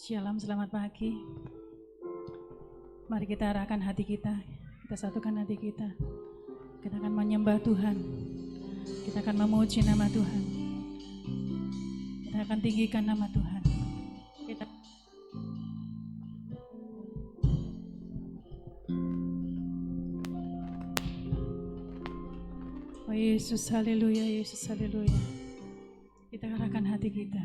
Shalom, selamat pagi. Mari kita arahkan hati kita, kita satukan hati kita. Kita akan menyembah Tuhan, kita akan memuji nama Tuhan, kita akan tinggikan nama Tuhan. Kita Oh Yesus, haleluya, Yesus, haleluya. Kita arahkan hati kita,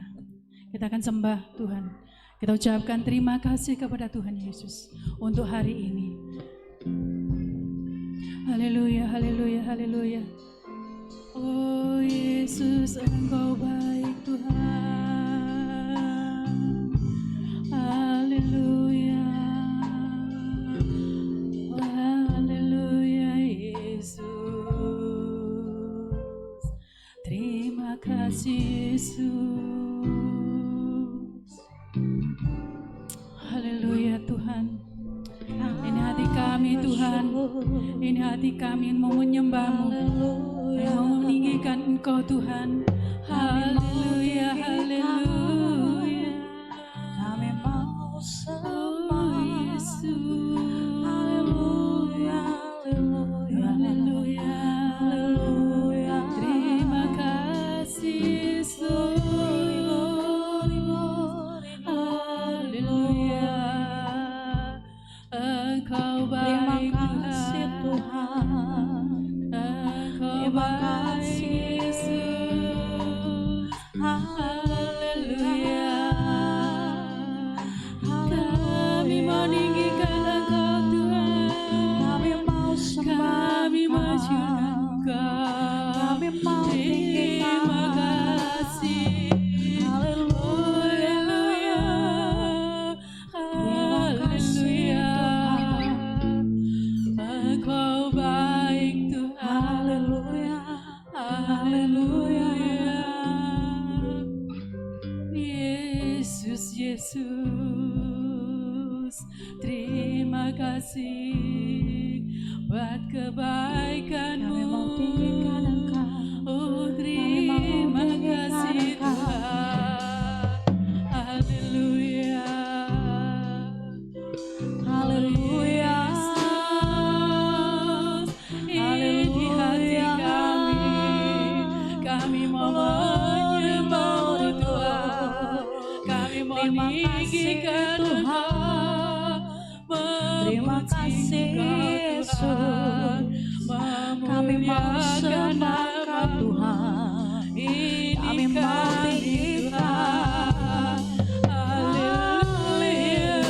kita akan sembah Tuhan. Kita ucapkan terima kasih kepada Tuhan Yesus untuk hari ini. Haleluya, haleluya, haleluya. Oh Yesus, Engkau baik Tuhan. Haleluya. Haleluya Yesus. Terima kasih Yesus. Haleluya Tuhan. Ini hati kami Tuhan. Ini hati kami yang mau menyembah-Mu, yang mau meninggikan Engkau Tuhan. Haleluya, haleluya. Kami mau sembah Yesus. Haleluya, haleluya, Haleluya, haleluya. terima kasih Yesus. Haleluya, Engkau Terima baik kasih Tuhan. Engkau Terima baik kasih Yesus. Haleluya, kami meninggikan Engkau Tuhan. Kami mau sembah Kami Engkau. mensyukurkan Engkau. Kami mau tinggikan. Terima kasih. Haleluya. Haleluya, Engkau baik Tuhan. Haleluya. Haleluya, Yesus, Yesus. Terima kasih buat kebaikan-Mu. Kami mau tinggikan Engkau. Oh, Kami mau terima tinggikan kasih Engkau. Tuhan. Haleluya. Haleluya. Ini hati kami mau menyembah-Mu Tuhan. Kami mau Terima kasih meninggikan Tuhan. Engkau, Terima memuji kasih Engkau Yesus. Tuhan, Kami mau memuliakan sembah nama Engkau Tuhan. ini Kami mau kami tinggikan. Tuhan. Haleluya,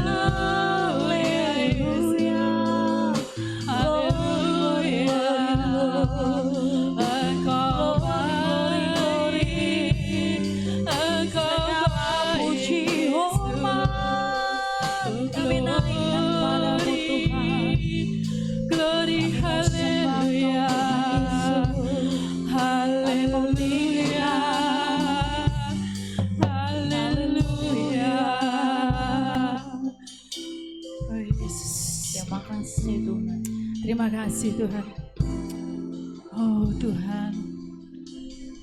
haleluya Yesus. Haleluya, Engkau baik, Engkau baik Puji hormat kami naikkan padamu Tuhan. Glory, haleluya, haleluya, haleluya. Oh Yesus, Terima kasih Tuhan. terima kasih Tuhan. Oh Tuhan,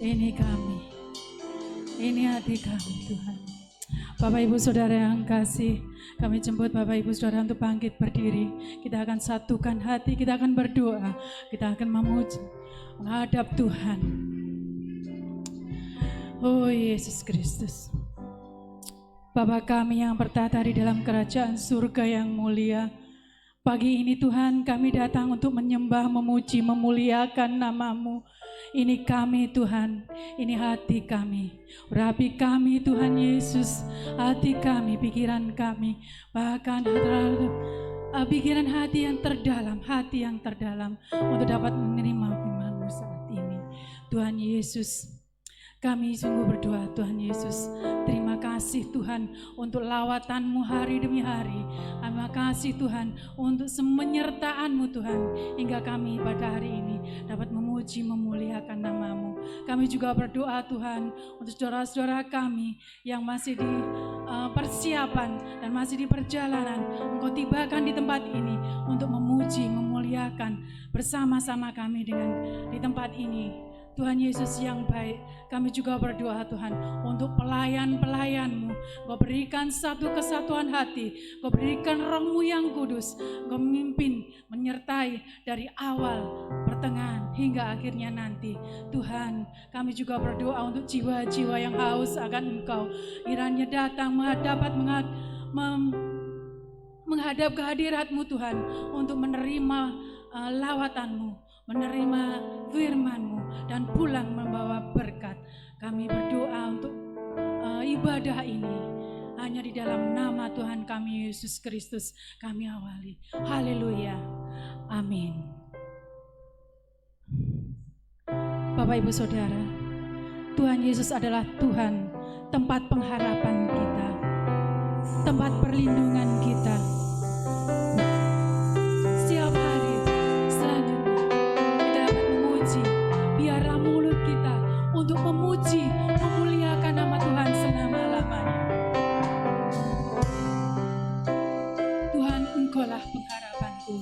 ini kami, ini hati kami Tuhan. Bapak Ibu Saudara yang kasih, kami jemput Bapak Ibu Saudara untuk bangkit berdiri. Kita akan satukan hati, kita akan berdoa, kita akan memuji, menghadap Tuhan. Oh Yesus Kristus, Bapa kami yang bertata di dalam kerajaan surga yang mulia, pagi ini Tuhan kami datang untuk menyembah, memuji, memuliakan nama-Mu. Ini kami Tuhan, ini hati kami, urapi kami Tuhan Yesus, hati kami, pikiran kami, bahkan pikiran hati yang terdalam untuk dapat menerima firman-Mu saat ini. Tuhan Yesus, kami sungguh berdoa Tuhan Yesus, terima kasih Tuhan untuk lawatan-Mu hari demi hari. Terima kasih Tuhan untuk semenyertaan-Mu Tuhan, hingga kami pada hari ini dapat memuji, memuliakan nama-Mu. Kami juga berdoa Tuhan untuk saudara-saudara kami yang masih di persiapan dan masih di perjalanan. Engkau tibakan di tempat ini untuk memuji, memuliakan bersama-sama kami dengan di tempat ini. Tuhan Yesus yang baik, kami juga berdoa Tuhan untuk pelayan-pelayan-Mu. Kau berikan satu kesatuan hati, Kau berikan Roh-Mu yang kudus, Kau memimpin, menyertai dari awal, pertengahan, hingga akhirnya nanti. Tuhan, kami juga berdoa untuk jiwa-jiwa yang haus akan Engkau. Kiranya datang menghadap kehadirat-Mu Tuhan, untuk menerima lawatan-Mu, menerima firman-Mu, dan pulang membawa berkat. Kami berdoa untuk ibadah ini hanya di dalam nama Tuhan kami Yesus Kristus kami awali. Haleluya. Amin. Bapak Ibu Saudara, Tuhan Yesus adalah Tuhan, tempat pengharapan kita, tempat perlindungan kita. Setiap hari selanjutnya kita dapat memuji. Biarlah mulut kita untuk memuji, memuliakan nama Tuhan selama-lamanya. Tuhan, Engkaulah pengharapanku.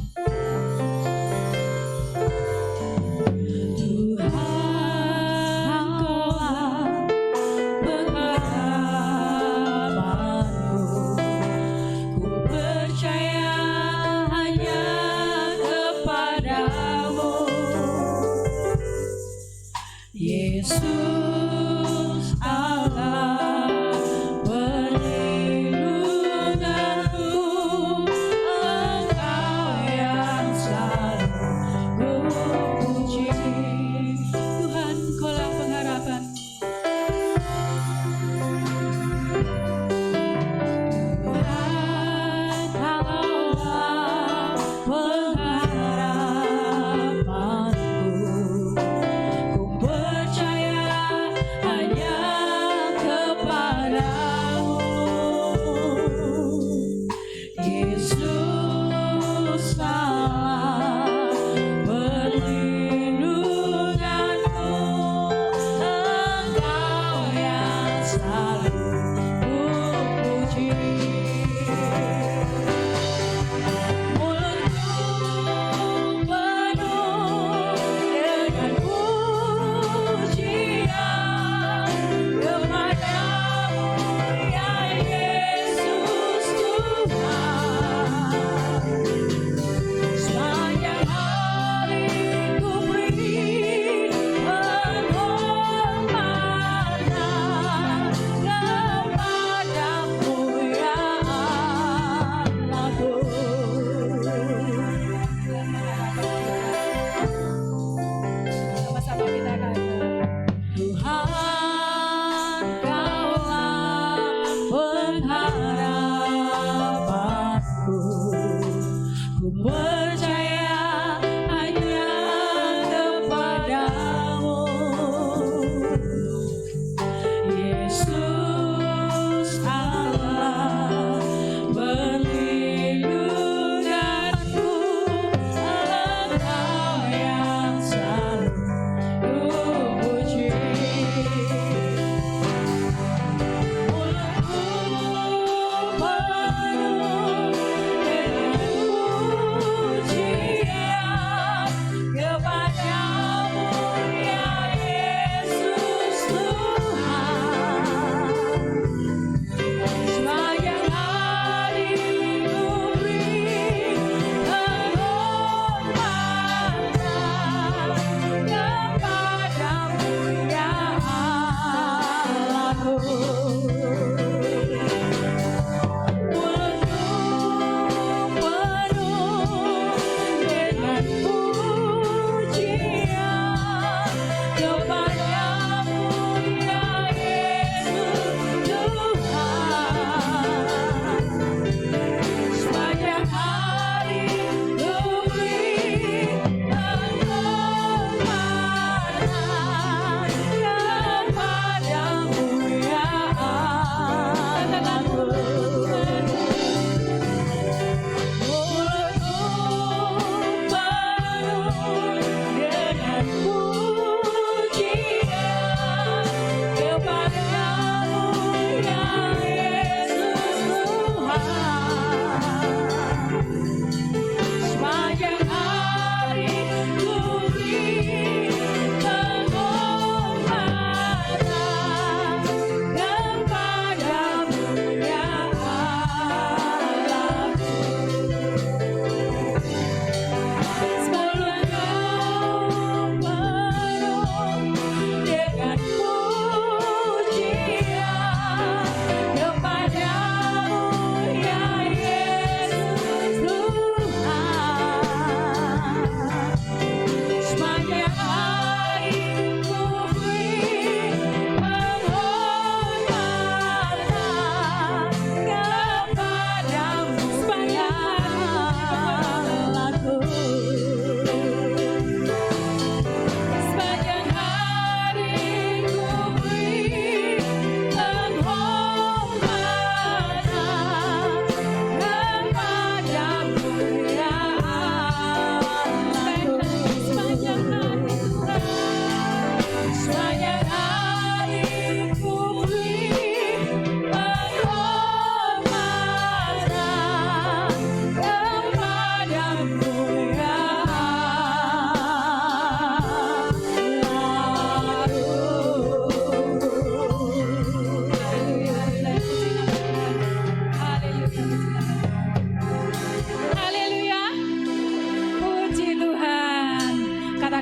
Yesus Allah perlindunganku, Engkau yang selalu kupuji. Tuhan, Engkaulah pengharapan. Tuhan, Engkaulah pengharapanku. Ku percaya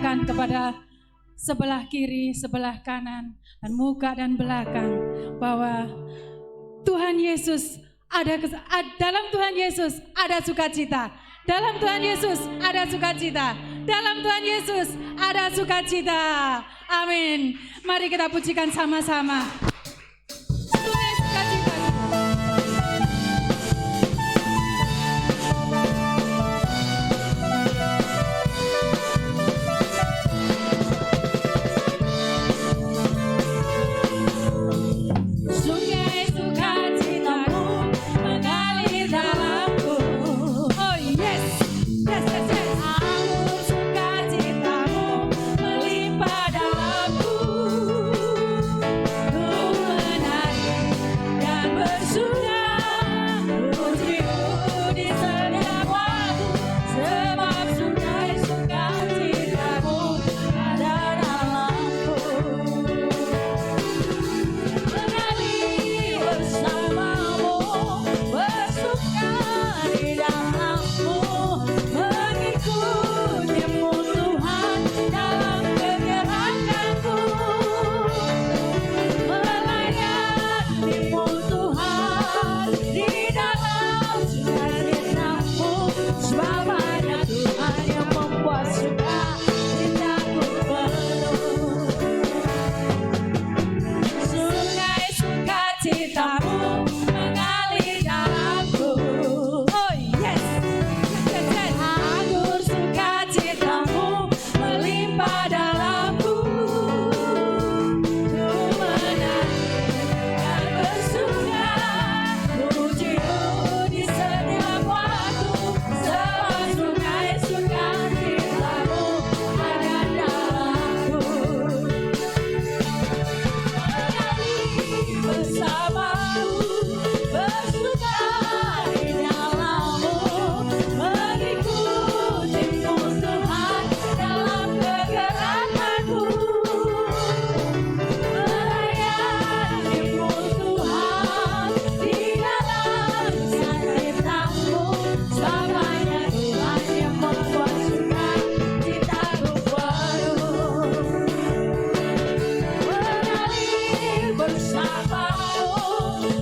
katakan kepada sebelah kiri, sebelah kanan, dan muka dan belakang bahwa Tuhan Yesus dalam Tuhan Yesus ada sukacita. Dalam Tuhan Yesus ada sukacita. Dalam Tuhan Yesus ada sukacita. Amin. Mari kita pujikan sama-sama. Sungai sukacita. Sungai sukacitamu mengalir dalamku. Oh yes. Yes, yes, yes. Anggur sukacitamu melimpah dalamku. Ku menari dan bersuka, pujimu di setiap waktu, sebab sungai sukacitamu ada dalamku. Mengalir bersamamu, bersuka di dalammu, mengikutimu Tuhan dalam kegerakanku, melayanimu Tuhan di dalam sukacitamu, sebab hanya Tuhan yang membuat sukacitaku penuh. Sungai sukacitamu mengalir dalamku. Oh yes. Yes, yes. Anggur sukacitamu melimpah dalamku. Ku menari dan bersuka, pujimu di setiap waktu, sebab sungai sukacitamu ada dalamku. Mengalir bersamamu, bersuka di dalammu, mengikutimu Tuhan dalam kegerakanku, melayanimu Tuhan di dalam sukacitamu, sebab hanya Tuhan yang membuat sukacitaku penuh. Mengalir bersamamu,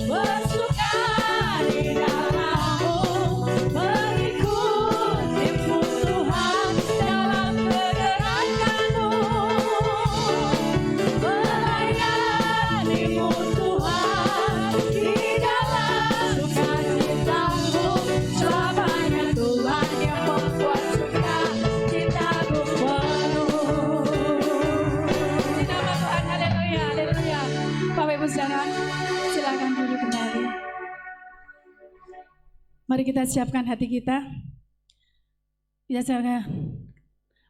bersuka di dalammu, mengikutimu Tuhan dalam kegerakanmu, melayanimu Tuhan di dalam sukacitamu, sebab hanya Tuhan yang membuat sukacitaku penuh. Di nama Tuhan, haleluya, haleluya. Bapak Ibu Saudara, silakan duduk kembali. Mari kita siapkan hati kita. Biasakan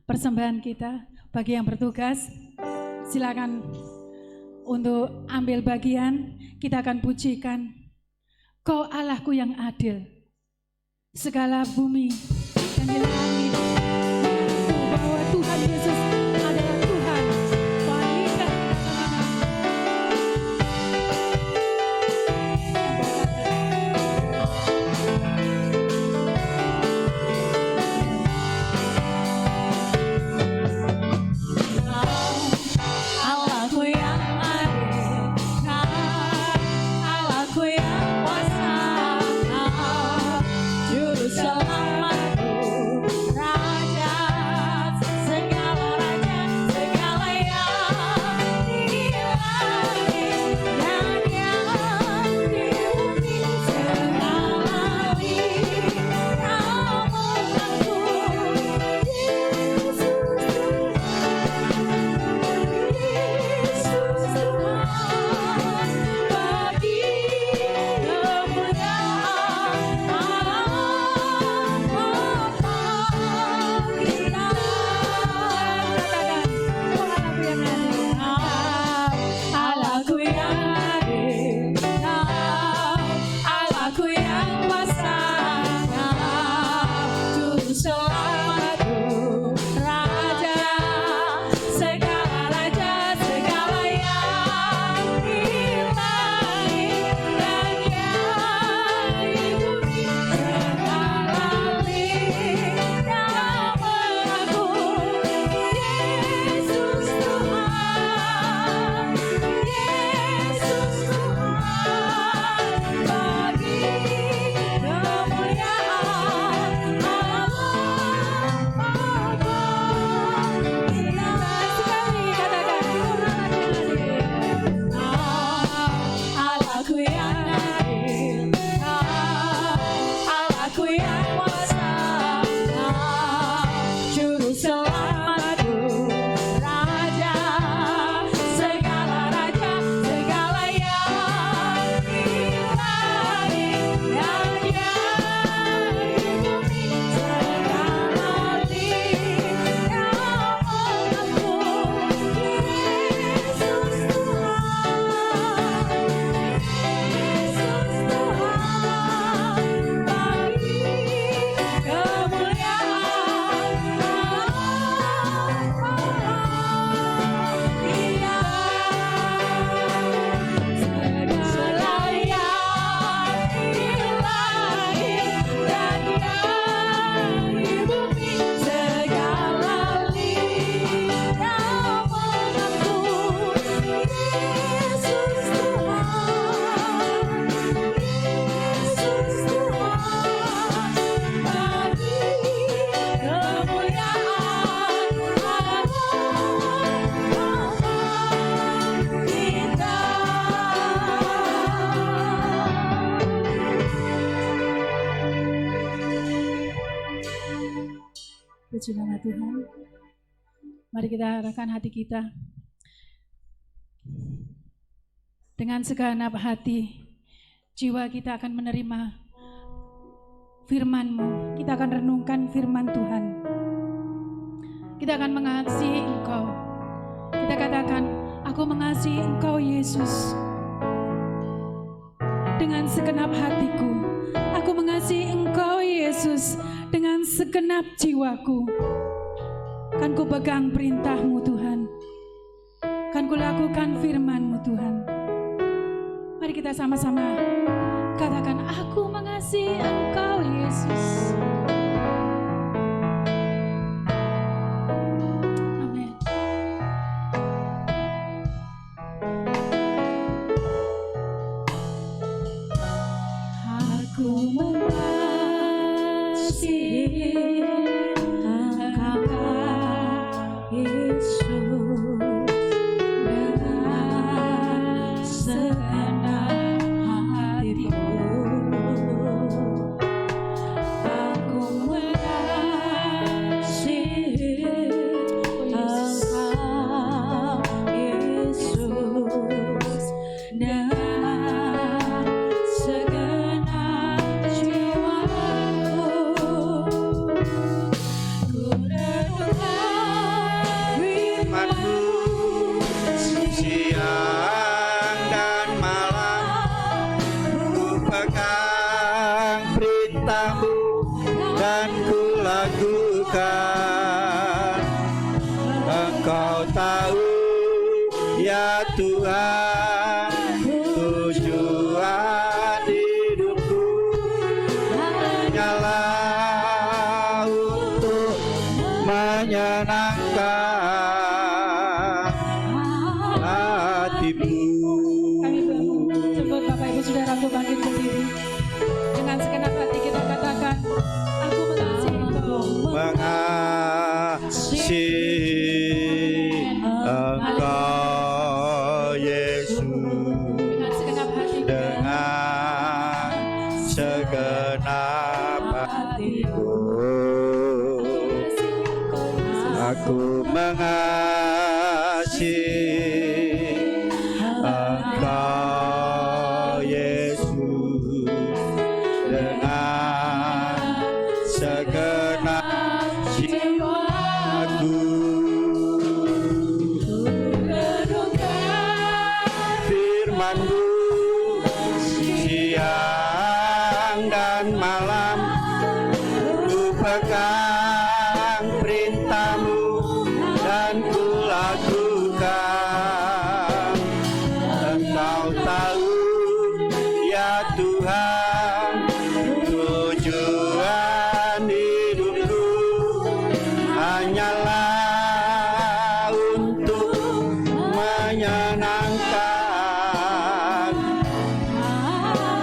persembahan kita bagi yang bertugas. Silakan untuk ambil bagian. Kita akan pujikan. Kau Allahku yang adil. Segala bumi dan di langit. Bahwa Tuhan Yesus adalah Tuhan. Wanita Allahku yang adil, Allahku yang kuasa, Juru Selamatku, puji nama Tuhan. Mari kita arahkan hati kita. Dengan segenap hati, jiwa kita akan menerima firman-Mu. Kita akan renungkan firman Tuhan. Kita akan mengasihi Engkau. Kita katakan, aku mengasihi Engkau Yesus. Dengan segenap hatiku, aku mengasihi Engkau Yesus. Dengan segenap jiwaku, kan ku pegang perintah-Mu Tuhan, kan ku lakukan firman-Mu Tuhan. Mari kita sama-sama katakan, aku mengasihi Engkau Yesus. Amin. Aku mengasihi Engkau Yesus dengan segenap hatiku. Aku mengasihi Engkau Yesus dengan segenap jiwaku. Ku renungkan firman-Mu siang dan malam, ku pegang perintah-Mu dan ku lakukan. Engkau tahu ya Tuhan, tujuan hidupku hanyalah untuk menyenangkan hati-Mu. Kami jemput Bapak Ibu Saudara untuk bangkit berdiri. Dengan segenap hati kita katakan, aku mengasihi Engkau. Mengasihi Engkau Yesus Dengan segenap hati kita. dengan segenap hatiku. Aku mengasihi Engkau Yesus dengan segenap jiwaku. Firman-Mu siang dan malam, ku pegang perintah-Mu dan ku lakukan. Engkau tahu ya Tuhan, tujuan hidupku hanyalah untuk menyenangkan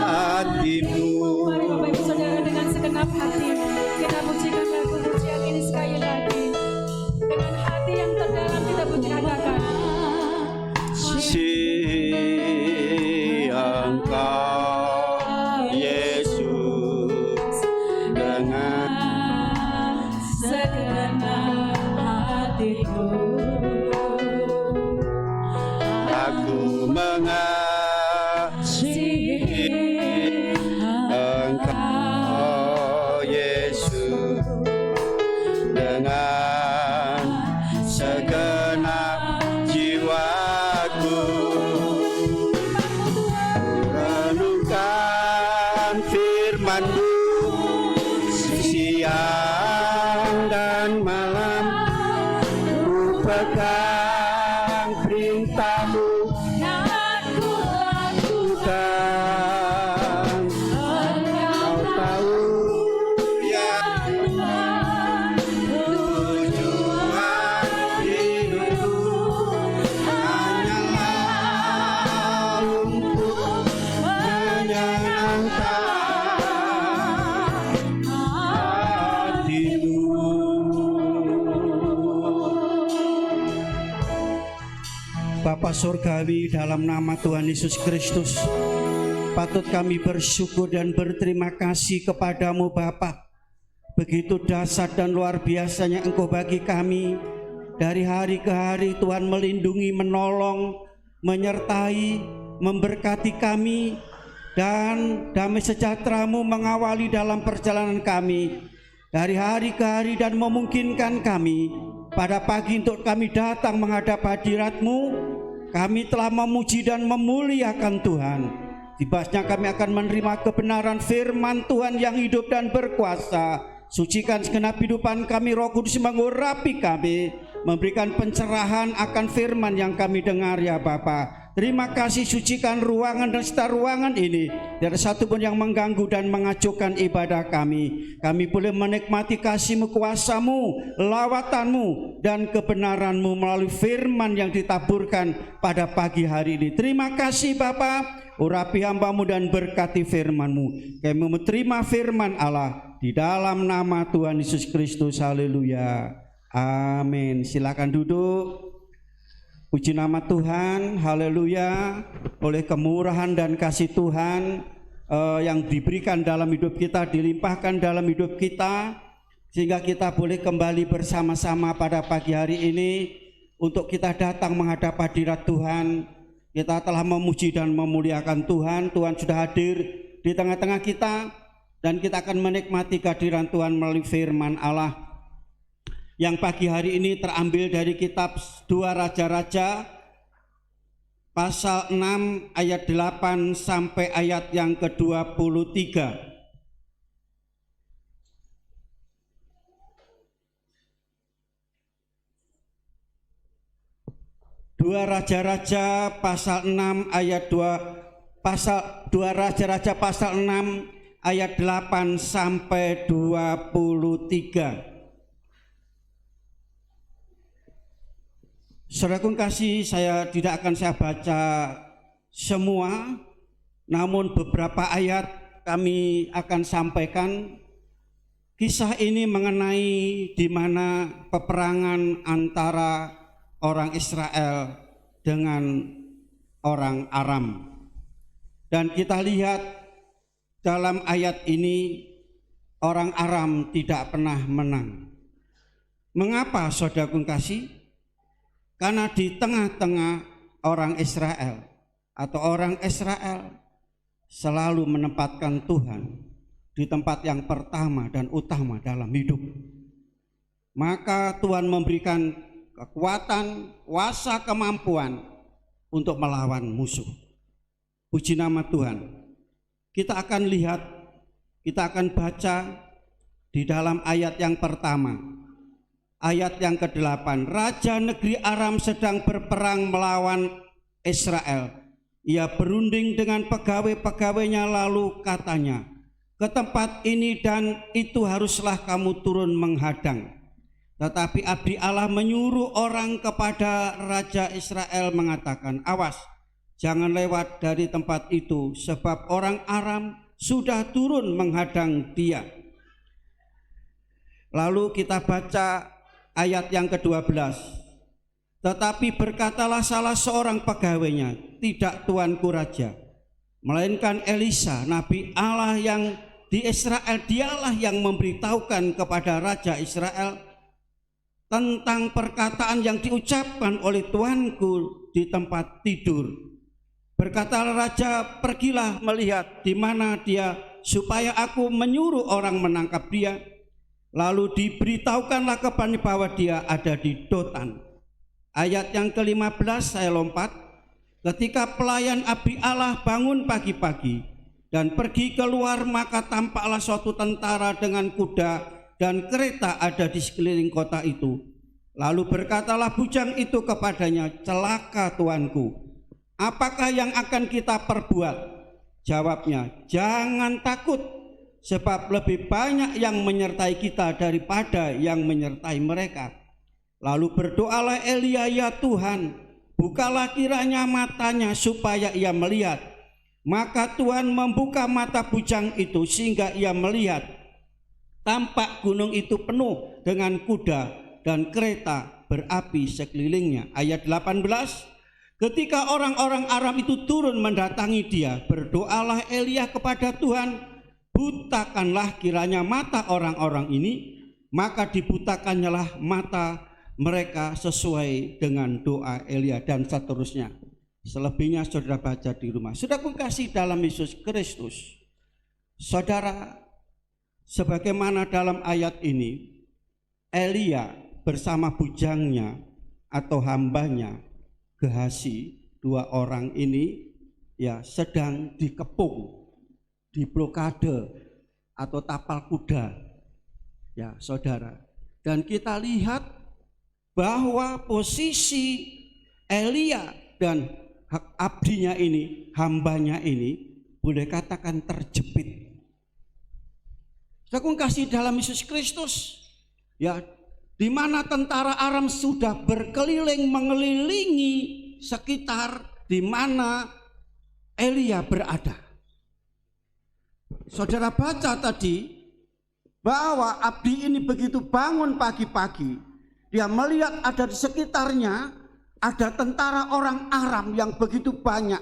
hati-Mu. Mari Bapak Ibu Saudara dengan segenap hati kita pujikan lagu pujian ini sekali lagi. Dengan hati yang terdalam kita katakan, Engkau Yesus dengan segenap hatiku. aku mengasihi Engkau Yesus dengan segenap jiwaku. Renungkan firman-Mu siang dan malam, ku pegang perintah-Mu dan ku lakukan. Kau tahu ya tujuan hidupku hanyalah untuk menyenangkan hati-Mu. Bapa Surgawi, dalam nama Tuhan Yesus Kristus, patut kami bersyukur dan berterima kasih kepadamu Bapa. begitu dahsyat dan luar biasanya Engkau bagi kami. Dari hari ke hari Tuhan melindungi, menolong, menyertai, memberkati kami, dan damai sejahtera-Mu mengawali dalam perjalanan kami dari hari ke hari, dan memungkinkan kami pada pagi untuk kami datang menghadap hadirat-Mu. Kami telah memuji dan memuliakan Tuhan. Tibasnya kami akan menerima kebenaran firman Tuhan yang hidup dan berkuasa. Sucikan segenap kehidupan kami, Roh Kudus mengurapi kami, memberikan pencerahan akan firman yang kami dengar ya Bapa. Terima kasih, sucikan ruangan dan sekitar ruangan ini. Tidak ada satupun yang mengganggu dan mengacaukan ibadah kami. Kami boleh menikmati kasih-Mu, kuasa-Mu, lawatan-Mu, dan kebenaran-Mu melalui firman yang ditaburkan pada pagi hari ini. Terima kasih Bapa, urapi hamba-Mu dan berkati firman-Mu. Kami menerima firman Allah di dalam nama Tuhan Yesus Kristus. Haleluya. Amin. Silakan duduk. Puji nama Tuhan, haleluya. Oleh kemurahan dan kasih Tuhan yang diberikan dalam hidup kita, dilimpahkan dalam hidup kita, sehingga kita boleh kembali bersama-sama pada pagi hari ini untuk kita datang menghadap hadirat Tuhan. Kita telah memuji dan memuliakan Tuhan. Tuhan sudah hadir di tengah-tengah kita, dan kita akan menikmati kehadiran Tuhan melalui firman Allah yang pagi hari ini terambil dari kitab 2 Raja-Raja pasal 6 ayat 8 sampai ayat yang ke-23. 2 Raja-Raja pasal 6 ayat 2 Raja-Raja pasal 6 ayat 8 sampai 23. Saudaraku kasih, tidak akan saya baca semua, namun beberapa ayat kami akan sampaikan. Kisah ini mengenai di mana peperangan antara orang Israel dengan orang Aram. Dan kita lihat dalam ayat ini orang Aram tidak pernah menang. Mengapa saudaraku kasih? Karena di tengah-tengah orang Israel atau orang Israel selalu menempatkan Tuhan di tempat yang pertama dan utama dalam hidup. Maka Tuhan memberikan kekuatan, kuasa, kemampuan untuk melawan musuh. Puji nama Tuhan. Kita akan lihat, kita akan baca di dalam ayat yang pertama. Ayat yang ke-8, Raja negeri Aram sedang berperang melawan Israel. Ia berunding dengan pegawai-pegawainya, lalu katanya, ke tempat ini dan itu haruslah kamu turun menghadang. Tetapi abdi Allah menyuruh orang kepada Raja Israel mengatakan, awas, jangan lewat dari tempat itu, sebab orang Aram sudah turun menghadang dia. Lalu kita baca ayat yang ke-12. Tetapi berkatalah salah seorang pegawainya, tidak tuanku raja, melainkan Elisa, nabi Allah yang di Israel. Dialah yang memberitahukan kepada Raja Israel tentang perkataan yang diucapkan oleh tuanku di tempat tidur. Berkatalah raja, pergilah melihat di mana dia, supaya aku menyuruh orang menangkap dia. Lalu diberitahukanlah kepada bahwa dia ada di Dotan. Ayat yang ke-15 saya lompat. Ketika pelayan abdi Allah bangun pagi-pagi dan pergi keluar, maka tampaklah suatu tentara dengan kuda dan kereta ada di sekeliling kota itu. Lalu berkatalah bujang itu kepadanya, celaka tuanku, apakah yang akan kita perbuat? Jawabnya, jangan takut, sebab lebih banyak yang menyertai kita daripada yang menyertai mereka. Lalu berdoalah Elia, ya Tuhan, bukalah kiranya matanya supaya ia melihat. Maka Tuhan membuka mata bujang itu sehingga ia melihat. Tampak gunung itu penuh dengan kuda dan kereta berapi sekelilingnya. Ayat 18, ketika orang-orang Aram itu turun mendatangi dia, berdoalah Elia kepada Tuhan, butakanlah kiranya mata orang-orang ini, maka dibutakannya mata mereka sesuai dengan doa Elia, dan seterusnya. Selebihnya saudara baca di rumah. Saudaraku kasih dalam Yesus Kristus, saudara, sebagaimana dalam ayat ini, Elia bersama bujangnya atau hambanya Gehazi, dua orang ini ya sedang dikepung, diblokade atau tapal kuda, ya saudara. Dan kita lihat bahwa posisi Elia dan abdinya ini, hambanya ini, boleh katakan terjepit. Saya kasih dalam Yesus Kristus, ya, di mana tentara Aram sudah berkeliling mengelilingi sekitar di mana Elia berada. Saudara baca tadi bahwa abdi ini begitu bangun pagi-pagi, dia melihat ada di sekitarnya ada tentara orang Aram yang begitu banyak,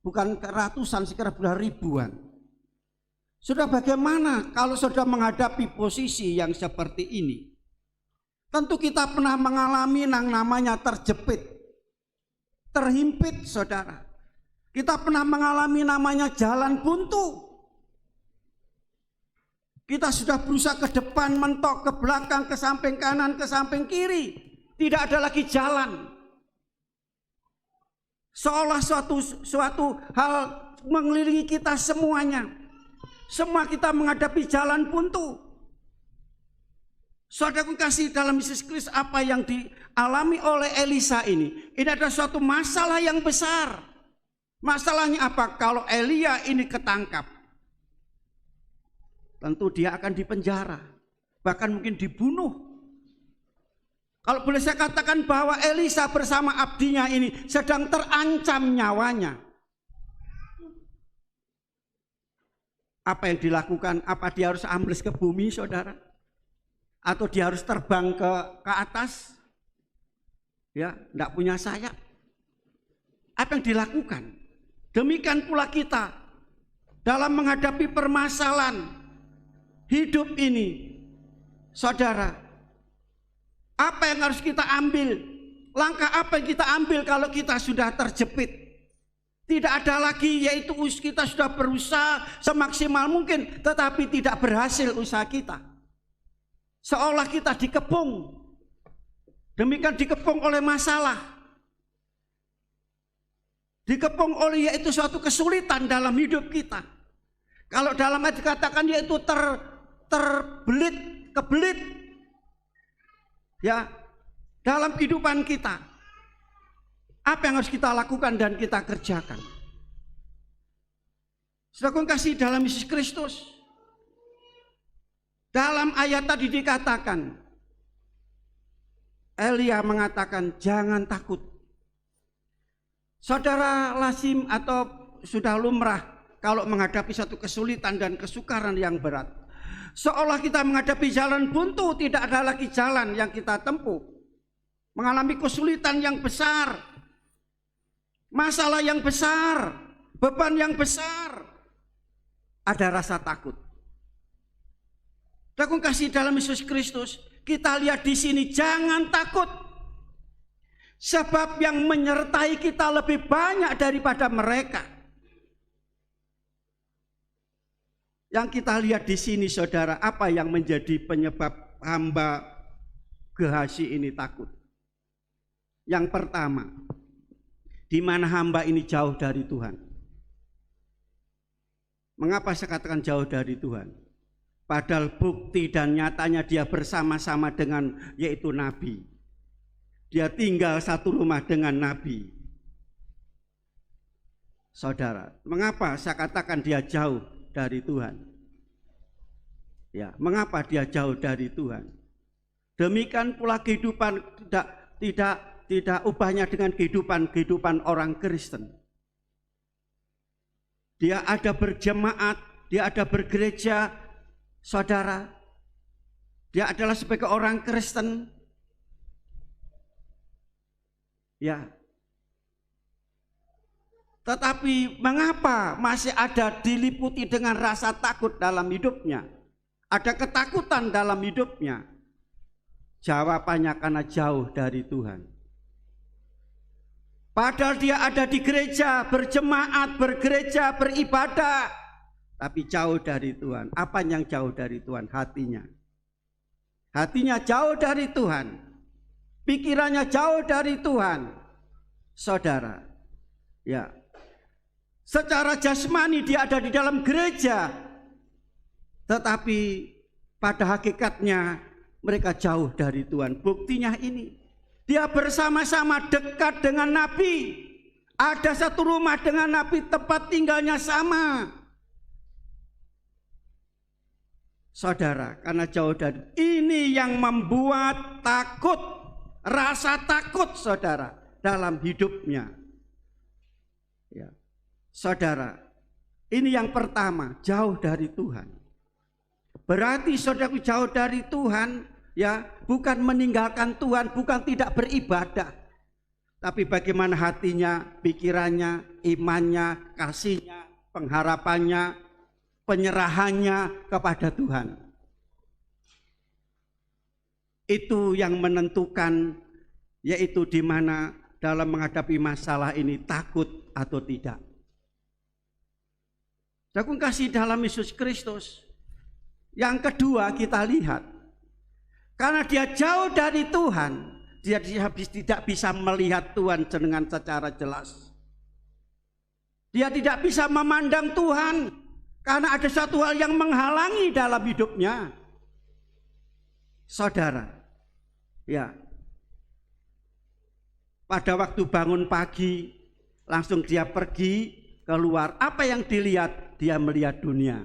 bukan ratusan, sekitar ribuan. Sudah bagaimana kalau sudah menghadapi posisi yang seperti ini? Tentu kita pernah mengalami yang namanya terjepit, terhimpit, saudara. Kita pernah mengalami namanya jalan buntu. Kita sudah berusaha ke depan, mentok, ke belakang, ke samping kanan, ke samping kiri. Tidak ada lagi jalan. Seolah suatu hal mengelilingi kita semuanya. Semua kita menghadapi jalan buntu. Saudaraku kasih dalam Yesus Kristus, apa yang dialami oleh Elisa ini adalah suatu masalah yang besar. Masalahnya apa? Kalau Elia ini ketangkap, tentu dia akan dipenjara, bahkan mungkin dibunuh. Kalau boleh saya katakan bahwa Elisa bersama abdinya ini sedang terancam nyawanya. Apa yang dilakukan? Apa dia harus ambles ke bumi, saudara? Atau dia harus terbang ke atas? Ya, tidak punya sayap. Apa yang dilakukan? Demikian pula kita dalam menghadapi permasalahan hidup ini, saudara. Apa yang harus kita ambil? Langkah apa yang kita ambil kalau kita sudah terjepit? Tidak ada lagi, yaitu kita sudah berusaha semaksimal mungkin, tetapi tidak berhasil usaha kita. Seolah kita dikepung. Demikian dikepung oleh masalah. Dikepung oleh yaitu suatu kesulitan dalam hidup kita. Kalau dalam ayat dikatakan yaitu terbelit, kebelit. Ya, dalam kehidupan kita. Apa yang harus kita lakukan dan kita kerjakan? Saudara kasih dalam Yesus Kristus. Dalam ayat tadi dikatakan, Elia mengatakan jangan takut. Saudara lazim atau sudah lumrah kalau menghadapi satu kesulitan dan kesukaran yang berat. Seolah kita menghadapi jalan buntu, tidak ada lagi jalan yang kita tempuh. Mengalami kesulitan yang besar, masalah yang besar, beban yang besar, ada rasa takut. Aku kasih dalam Yesus Kristus, kita lihat di sini jangan takut. Sebab yang menyertai kita lebih banyak daripada mereka. Yang kita lihat di sini, saudara, apa yang menjadi penyebab hamba Gehazi ini takut? Yang pertama, di mana hamba ini jauh dari Tuhan. Mengapa saya katakan jauh dari Tuhan? Padahal bukti dan nyatanya dia bersama-sama dengan yaitu Nabi. Dia tinggal satu rumah dengan Nabi. Saudara, mengapa saya katakan dia jauh dari Tuhan? Ya, mengapa dia jauh dari Tuhan? Demikian pula kehidupan tidak ubahnya dengan kehidupan orang Kristen. Dia ada berjemaat, dia ada bergereja, saudara. Dia adalah sebagai orang Kristen. Ya. Tetapi mengapa masih ada diliputi dengan rasa takut dalam hidupnya? Ada ketakutan dalam hidupnya? Jawabannya karena jauh dari Tuhan. Padahal dia ada di gereja, berjemaat, bergereja, beribadah, tapi jauh dari Tuhan. Apa yang jauh dari Tuhan? Hatinya. Hatinya jauh dari Tuhan. Pikirannya jauh dari Tuhan. Saudara, ya. Secara jasmani dia ada di dalam gereja, tetapi pada hakikatnya mereka jauh dari Tuhan. Buktinya ini, dia bersama-sama dekat dengan Nabi, ada satu rumah dengan Nabi, tempat tinggalnya sama. Saudara, karena jauh dari ini yang membuat takut, rasa takut saudara dalam hidupnya. Ya. Saudara, ini yang pertama, jauh dari Tuhan. Berarti saudara jauh dari Tuhan, ya, bukan meninggalkan Tuhan, bukan tidak beribadah, tapi bagaimana hatinya, pikirannya, imannya, kasihnya, pengharapannya, penyerahannya kepada Tuhan. Itu yang menentukan, yaitu di mana dalam menghadapi masalah ini takut atau tidak. Aku kasih dalam Yesus Kristus. Yang kedua kita lihat, karena dia jauh dari Tuhan, dia tidak bisa melihat Tuhan dengan secara jelas. Dia tidak bisa memandang Tuhan karena ada satu hal yang menghalangi dalam hidupnya. Saudara, ya, pada waktu bangun pagi langsung dia pergi keluar. Apa yang dilihat? Dia melihat dunia,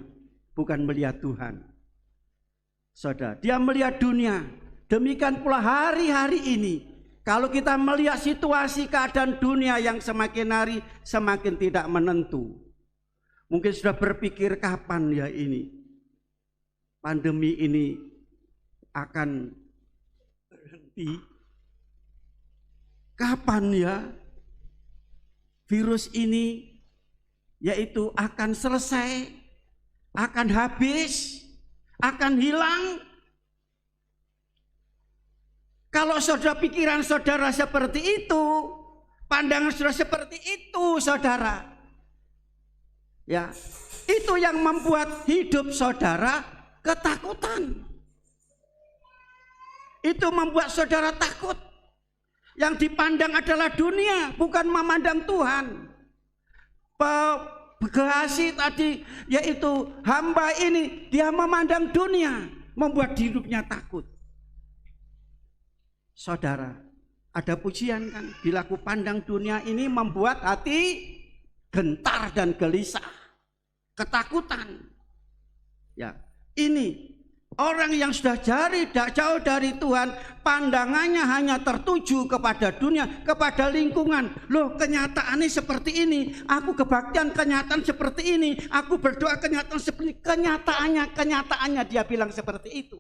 bukan melihat Tuhan. Saudara, dia melihat dunia. Demikian pula hari-hari ini, kalau kita melihat situasi keadaan dunia yang semakin hari semakin tidak menentu. Mungkin sudah berpikir kapan ya ini pandemi ini akan berhenti. Kapan ya virus ini yaitu akan selesai, akan habis, akan hilang. Kalau saudara pikiran saudara seperti itu, pandangan saudara seperti itu, saudara, ya, itu yang membuat hidup saudara ketakutan. Itu membuat saudara takut. Yang dipandang adalah dunia, bukan memandang Tuhan. Gehasi tadi, yaitu hamba ini, dia memandang dunia, membuat hidupnya takut. Saudara, ada pujian kan, bila ku pandang dunia ini membuat hati gentar dan gelisah, ketakutan. Ya, ini orang yang sudah jauh dari Tuhan, pandangannya hanya tertuju kepada dunia, kepada lingkungan. Loh, kenyataannya seperti ini, aku kebaktian kenyataan seperti ini, aku berdoa kenyataan seperti ini. Kenyataannya dia bilang seperti itu.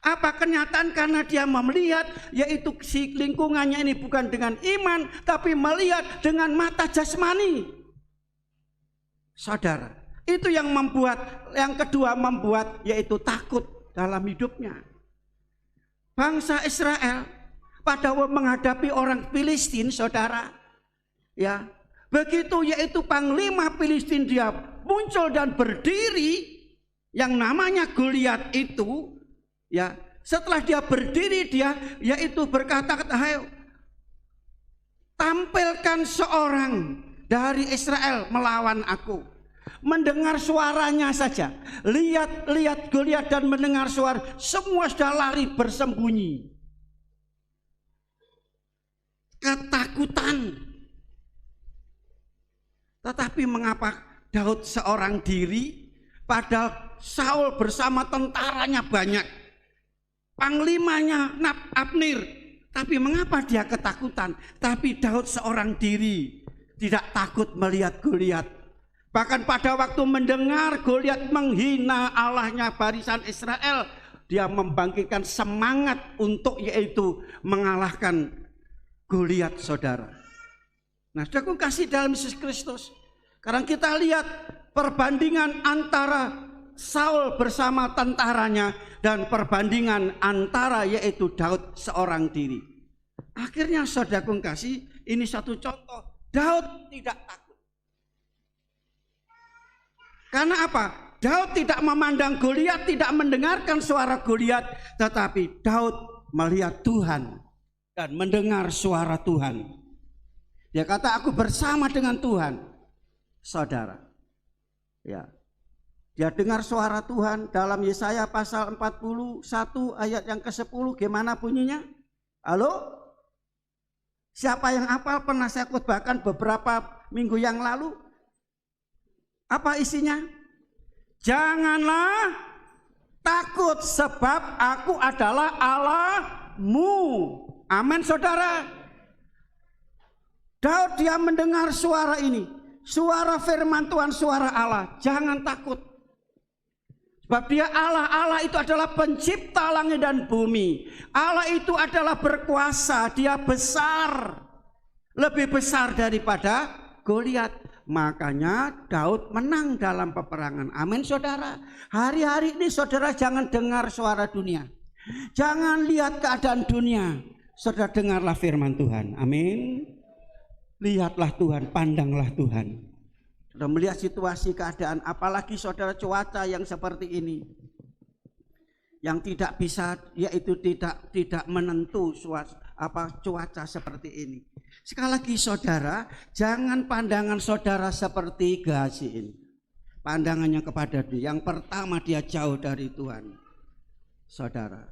Apa kenyataan? Karena dia melihat, yaitu si lingkungannya ini bukan dengan iman, tapi melihat dengan mata jasmani. Saudara, itu yang membuat, yang kedua membuat, yaitu takut dalam hidupnya. Bangsa Israel pada menghadapi orang Filistin, saudara, ya, begitu yaitu panglima Filistin dia muncul dan berdiri, yang namanya Goliat itu, ya, setelah dia berdiri dia yaitu berkata-kata, "Hai, tampilkan seorang dari Israel melawan aku." Mendengar suaranya saja, lihat Goliat dan mendengar suara, semua sudah lari bersembunyi. Ketakutan. Tetapi mengapa Daud seorang diri, padahal Saul bersama tentaranya banyak, panglimanya Abner, tapi mengapa dia ketakutan? Tapi Daud seorang diri, tidak takut melihat Goliat. Bahkan pada waktu mendengar Goliat menghina Allahnya barisan Israel, dia membangkitkan semangat untuk yaitu mengalahkan Goliat, saudara. Nah, saudaraku kasih dalam Yesus Kristus, Sekarang kita lihat perbandingan antara Saul bersama tentaranya dan perbandingan antara yaitu Daud seorang diri. Akhirnya saudaraku kasih, ini satu contoh. Daud tidak takut. Karena apa? Daud tidak memandang Goliat, tidak mendengarkan suara Goliat, tetapi Daud melihat Tuhan dan mendengar suara Tuhan. Dia kata, aku bersama dengan Tuhan. Saudara, ya, dia dengar suara Tuhan dalam Yesaya pasal 41 ayat yang ke-10. Gimana bunyinya? Halo? Siapa yang hafal? Pernah saya khotbahkan beberapa minggu yang lalu. Apa isinya? Janganlah takut sebab aku adalah Allahmu. Amin saudara. Daud dia mendengar suara ini. Suara firman Tuhan, suara Allah. Jangan takut. Sebab dia Allah. Allah itu adalah pencipta langit dan bumi. Allah itu adalah berkuasa. Dia besar. Lebih besar daripada Goliat. Makanya Daud menang dalam peperangan. Amin saudara. Hari-hari ini saudara jangan dengar suara dunia. Jangan lihat keadaan dunia. Saudara dengarlah firman Tuhan. Amin. Lihatlah Tuhan, pandanglah Tuhan. Saudara melihat situasi keadaan, apalagi saudara cuaca yang seperti ini, yang tidak bisa, yaitu tidak menentu cuaca seperti ini. Sekali lagi saudara, jangan pandangan saudara seperti Gehazi ini. Pandangannya kepada dia. Yang pertama, dia jauh dari Tuhan. Saudara,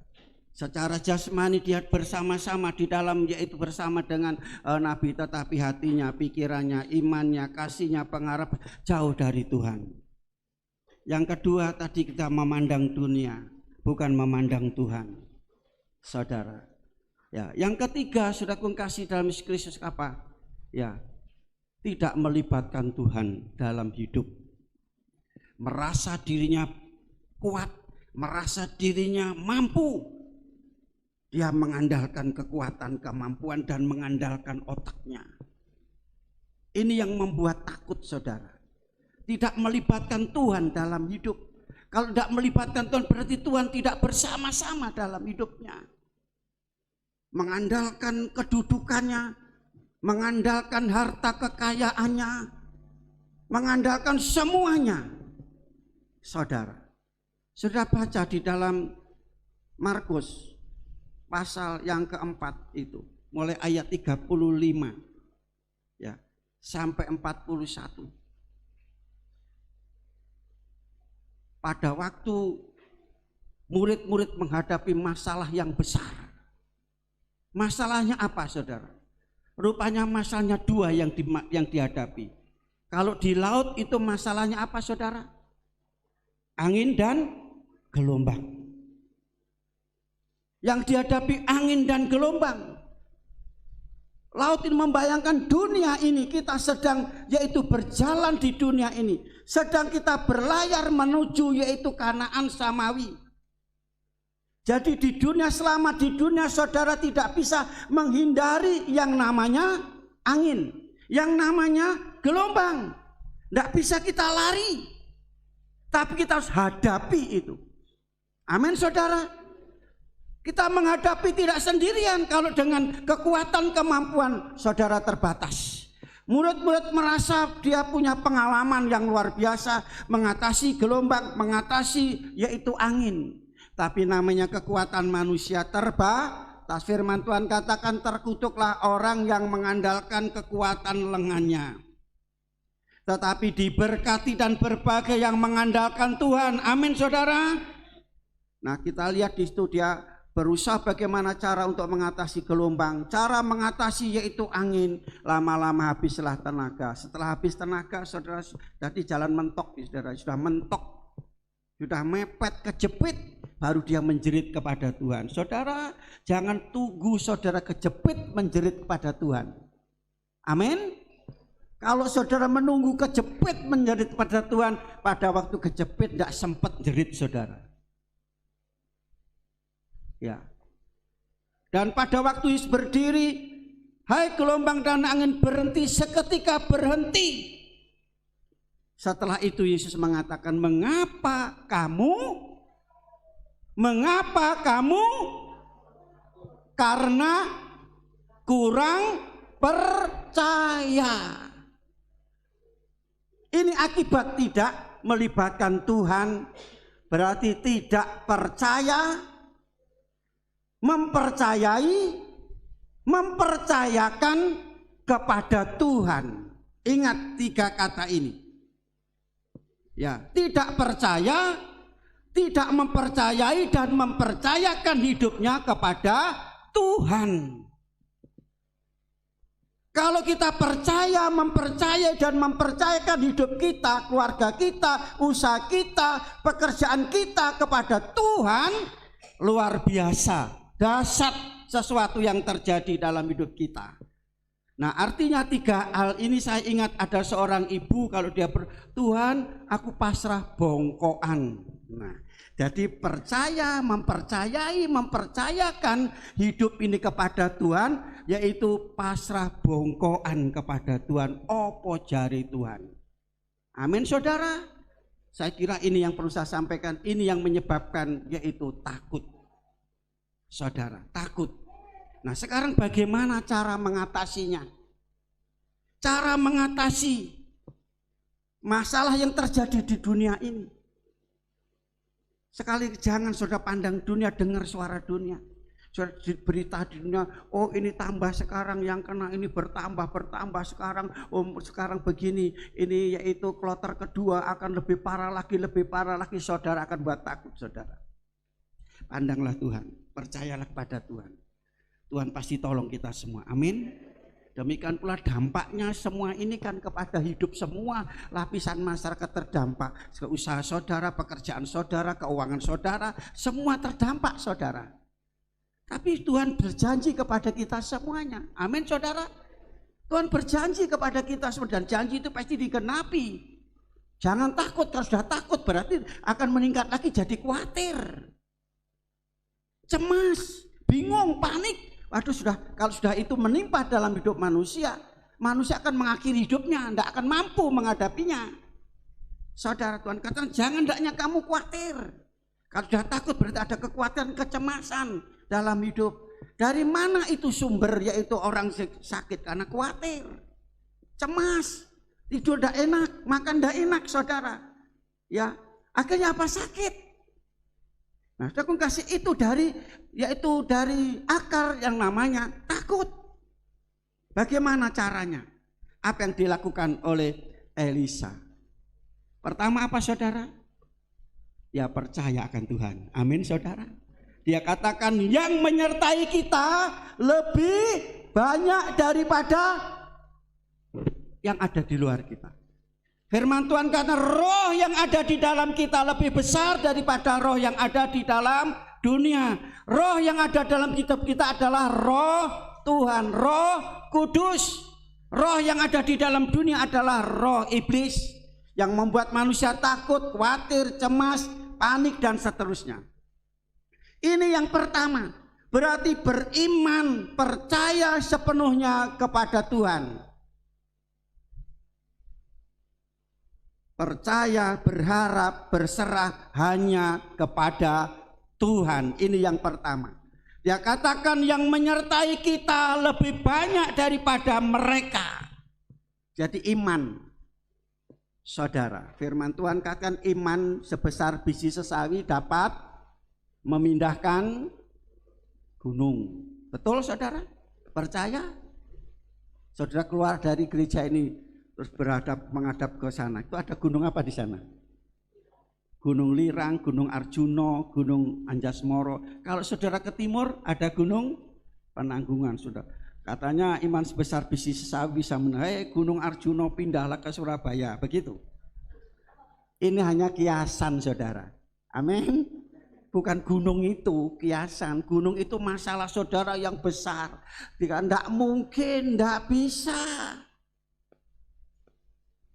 secara jasmani dia bersama-sama di dalam, yaitu bersama dengan Nabi, tetapi hatinya, pikirannya, imannya, kasihnya, pengharapan jauh dari Tuhan. Yang kedua tadi kita memandang dunia, bukan memandang Tuhan. Saudara. Ya, yang ketiga sudah kasih dalam Kristus apa? Ya, tidak melibatkan Tuhan dalam hidup. Merasa dirinya kuat, merasa dirinya mampu. Dia mengandalkan kekuatan, kemampuan, dan mengandalkan otaknya. Ini yang membuat takut saudara. Tidak melibatkan Tuhan dalam hidup. Kalau tidak melibatkan Tuhan berarti Tuhan tidak bersama-sama dalam hidupnya. Mengandalkan kedudukannya, mengandalkan harta kekayaannya, mengandalkan semuanya. Saudara, sudah baca di dalam Markus pasal yang keempat itu, mulai ayat 35 ya sampai 41. Pada waktu murid-murid menghadapi masalah yang besar. Masalahnya apa saudara? Rupanya masalahnya dua yang dihadapi. Kalau di laut itu masalahnya apa saudara? Angin dan gelombang. Yang dihadapi angin dan gelombang. Laut ini membayangkan dunia ini kita sedang yaitu berjalan di dunia ini. Sedang kita berlayar menuju yaitu Kanaan Samawi. Jadi di dunia, selama di dunia saudara tidak bisa menghindari yang namanya angin, yang namanya gelombang. Tidak bisa kita lari, tapi kita harus hadapi itu. Amin saudara. Kita menghadapi tidak sendirian kalau dengan kekuatan kemampuan saudara terbatas. Murid-murid merasa dia punya pengalaman yang luar biasa mengatasi gelombang, mengatasi yaitu angin. Tapi namanya kekuatan manusia terbatas. Firman Tuhan katakan terkutuklah orang yang mengandalkan kekuatan lengannya. Tetapi diberkati dan berbagai yang mengandalkan Tuhan. Amin saudara. Nah kita lihat di situ dia berusaha bagaimana cara untuk mengatasi gelombang. Cara mengatasi yaitu angin. Lama-lama habislah tenaga. Setelah habis tenaga saudara, jadi jalan mentok saudara, sudah mentok, sudah mepet, kejepit, baru dia menjerit kepada Tuhan. Saudara, jangan tunggu saudara kejepit menjerit kepada Tuhan. Amin. Kalau saudara menunggu kejepit menjerit kepada Tuhan, pada waktu kejepit tidak sempat jerit saudara. Ya. Dan pada waktu Yesus berdiri, hai gelombang dan angin berhenti, seketika berhenti. Setelah itu Yesus mengatakan, mengapa kamu? Karena kurang percaya. Ini akibat tidak melibatkan Tuhan, berarti tidak percaya, mempercayakan kepada Tuhan. Ingat 3 kata ini. Ya, tidak percaya, tidak mempercayai dan mempercayakan hidupnya kepada Tuhan. Kalau kita percaya, mempercayai dan mempercayakan hidup kita, keluarga kita, usaha kita, pekerjaan kita kepada Tuhan, luar biasa, dahsyat sesuatu yang terjadi dalam hidup kita. Nah, artinya 3 hal ini saya ingat ada seorang ibu kalau dia Tuhan, aku pasrah bongkoan. Nah, jadi percaya, mempercayai, mempercayakan hidup ini kepada Tuhan, yaitu pasrah bongkoan kepada Tuhan. Opo jari Tuhan. Amin saudara. Saya kira ini yang perlu saya sampaikan, ini yang menyebabkan yaitu takut. Saudara, takut. Nah, sekarang bagaimana cara mengatasinya? Cara mengatasi masalah yang terjadi di dunia ini. Sekali jangan saudara pandang dunia, dengar suara dunia. Saudara berita di dunia, oh ini tambah sekarang, yang kena ini bertambah sekarang, oh sekarang begini, ini yaitu kloter kedua akan lebih parah lagi, saudara akan buat takut saudara. Pandanglah Tuhan, percayalah kepada Tuhan. Tuhan pasti tolong kita semua, amin. Demikian pula dampaknya semua ini kan kepada hidup semua lapisan masyarakat terdampak. Usaha saudara, pekerjaan saudara, keuangan saudara, semua terdampak saudara. Tapi Tuhan berjanji kepada kita semuanya, amin saudara. Tuhan berjanji kepada kita semua dan janji itu pasti digenapi. Jangan takut, kalau sudah takut berarti akan meningkat lagi jadi khawatir, cemas, bingung, panik. Waduh, kalau sudah itu menimpa dalam hidup manusia, manusia akan mengakhiri hidupnya, tidak akan mampu menghadapinya. Saudara, Tuhan katakan jangan hendaknya kamu khawatir. Kalau sudah takut berarti ada kekhawatiran, kecemasan dalam hidup. Dari mana itu sumber? Yaitu orang sakit karena khawatir, cemas, tidur tidak enak, makan tidak enak saudara. Ya, akhirnya apa? Sakit. Nah, aku kasih itu dari akar yang namanya takut. Bagaimana caranya? Apa yang dilakukan oleh Elisa? Pertama apa saudara? Ya percaya akan Tuhan. Amin saudara. Dia katakan yang menyertai kita lebih banyak daripada yang ada di luar kita. Firman Tuhan kata roh yang ada di dalam kita lebih besar daripada roh yang ada di dalam dunia. Roh yang ada dalam hidup kita adalah roh Tuhan, roh kudus. Roh yang ada di dalam dunia adalah roh iblis yang membuat manusia takut, khawatir, cemas, panik dan seterusnya. Ini yang pertama, berarti beriman, percaya sepenuhnya kepada Tuhan. Percaya, berharap, berserah hanya kepada Tuhan. Ini yang pertama. Dia katakan yang menyertai kita lebih banyak daripada mereka. Jadi iman. Saudara, firman Tuhan katakan iman sebesar biji sesawi dapat memindahkan gunung. Betul saudara? Percaya? Saudara keluar dari gereja ini terus menghadap ke sana. Itu ada gunung apa di sana? Gunung Lirang, Gunung Arjuno, Gunung Anjasmoro. Kalau saudara ke timur ada Gunung Penanggungan. Saudara, katanya iman sebesar biji sesawi bisa Gunung Arjuno pindahlah ke Surabaya. Begitu. Ini hanya kiasan saudara. Amin. Bukan gunung itu kiasan. Gunung itu masalah saudara yang besar. Tidak mungkin, tidak bisa.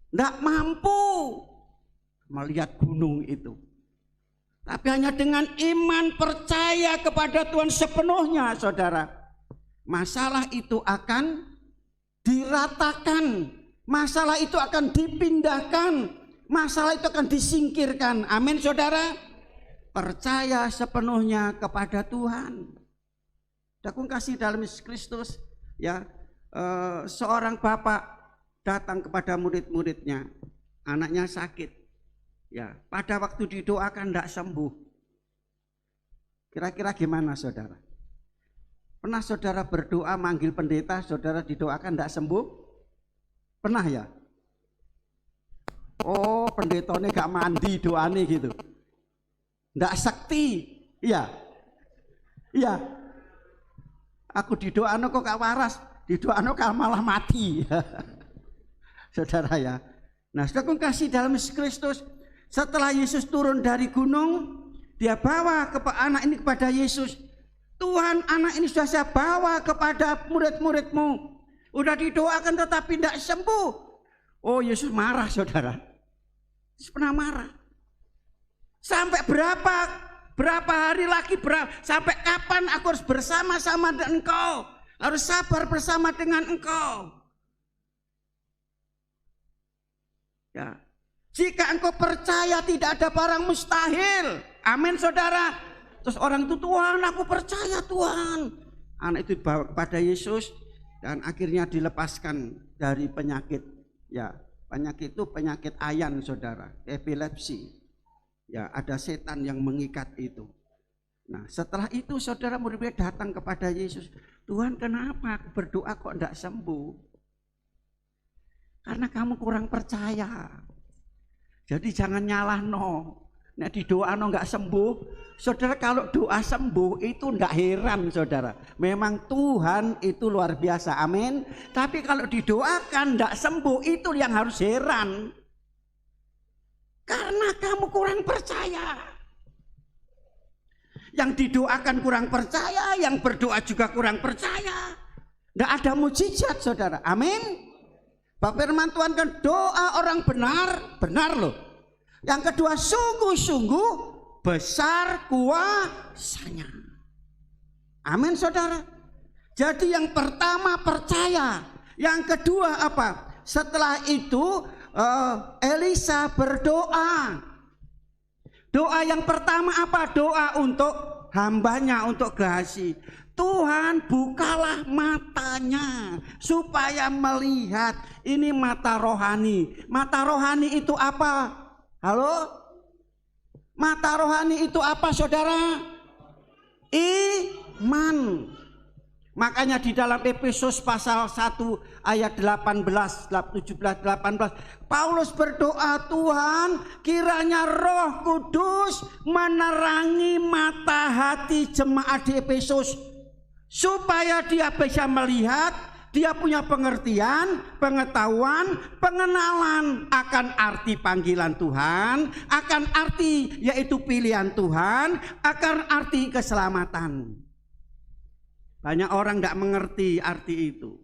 Tidak mampu melihat gunung itu. Tapi hanya dengan iman percaya kepada Tuhan sepenuhnya saudara. Masalah itu akan diratakan. Masalah itu akan dipindahkan. Masalah itu akan disingkirkan. Amin saudara. Percaya sepenuhnya kepada Tuhan. Dakung kasih dalam Yesus Kristus ya, seorang bapak datang kepada murid-muridnya, anaknya sakit ya, pada waktu didoakan tidak sembuh. Kira-kira gimana saudara? Pernah saudara berdoa manggil pendeta, saudara didoakan tidak sembuh? Pernah ya? Oh, pendetanya gak mandi doane gitu. Ndak sakti. Iya. Iya. Aku didoano kok gak waras, didoano kok malah mati. Saudara ya. Nah, saudara kasih dalam Yesus Kristus, setelah Yesus turun dari gunung, dia bawa anak ini kepada Yesus. Tuhan, anak ini sudah saya bawa kepada murid-muridmu. Udah didoakan tetapi tidak sembuh. Oh, Yesus marah saudara. Yesus pernah marah. Sampai berapa hari lagi, sampai kapan aku harus bersama-sama dengan engkau? Harus sabar bersama dengan engkau. Ya. Jika engkau percaya tidak ada barang mustahil. Amin saudara. Terus orang itu, Tuhan aku percaya Tuhan. Anak itu dibawa kepada Yesus dan akhirnya dilepaskan dari penyakit. Ya, penyakit itu penyakit ayan saudara, epilepsi. Ya, ada setan yang mengikat itu. Nah, setelah itu saudara murid datang kepada Yesus. Tuhan, kenapa aku berdoa kok tidak sembuh? Karena kamu kurang percaya. Jadi jangan nyalah no. Nah, di doa no nggak sembuh. Saudara, kalau doa sembuh itu tidak heran saudara. Memang Tuhan itu luar biasa. Amin. Tapi kalau didoakan tidak sembuh itu yang harus heran. Karena kamu kurang percaya. Yang didoakan kurang percaya, yang berdoa juga kurang percaya. Tidak ada mujizat saudara. Amin. Bapak firman Tuhan kan doa orang benar, benar loh. Yang kedua sungguh-sungguh besar kuasanya. Amin saudara. Jadi yang pertama percaya. Yang kedua apa? Setelah itu Elisa berdoa. Doa yang pertama apa? Doa untuk hambanya, untuk Gehazi. Tuhan bukalah matanya supaya melihat. Ini mata rohani. Mata rohani itu apa? Halo? Mata rohani itu apa saudara? Iman. Makanya di dalam Efesus pasal 1 ayat 18, 17, 18 Paulus berdoa, Tuhan kiranya Roh Kudus menerangi mata hati jemaat di Efesus supaya dia bisa melihat, dia punya pengertian, pengetahuan, pengenalan akan arti panggilan Tuhan, akan arti yaitu pilihan Tuhan, akan arti keselamatan. Banyak orang tidak mengerti arti itu.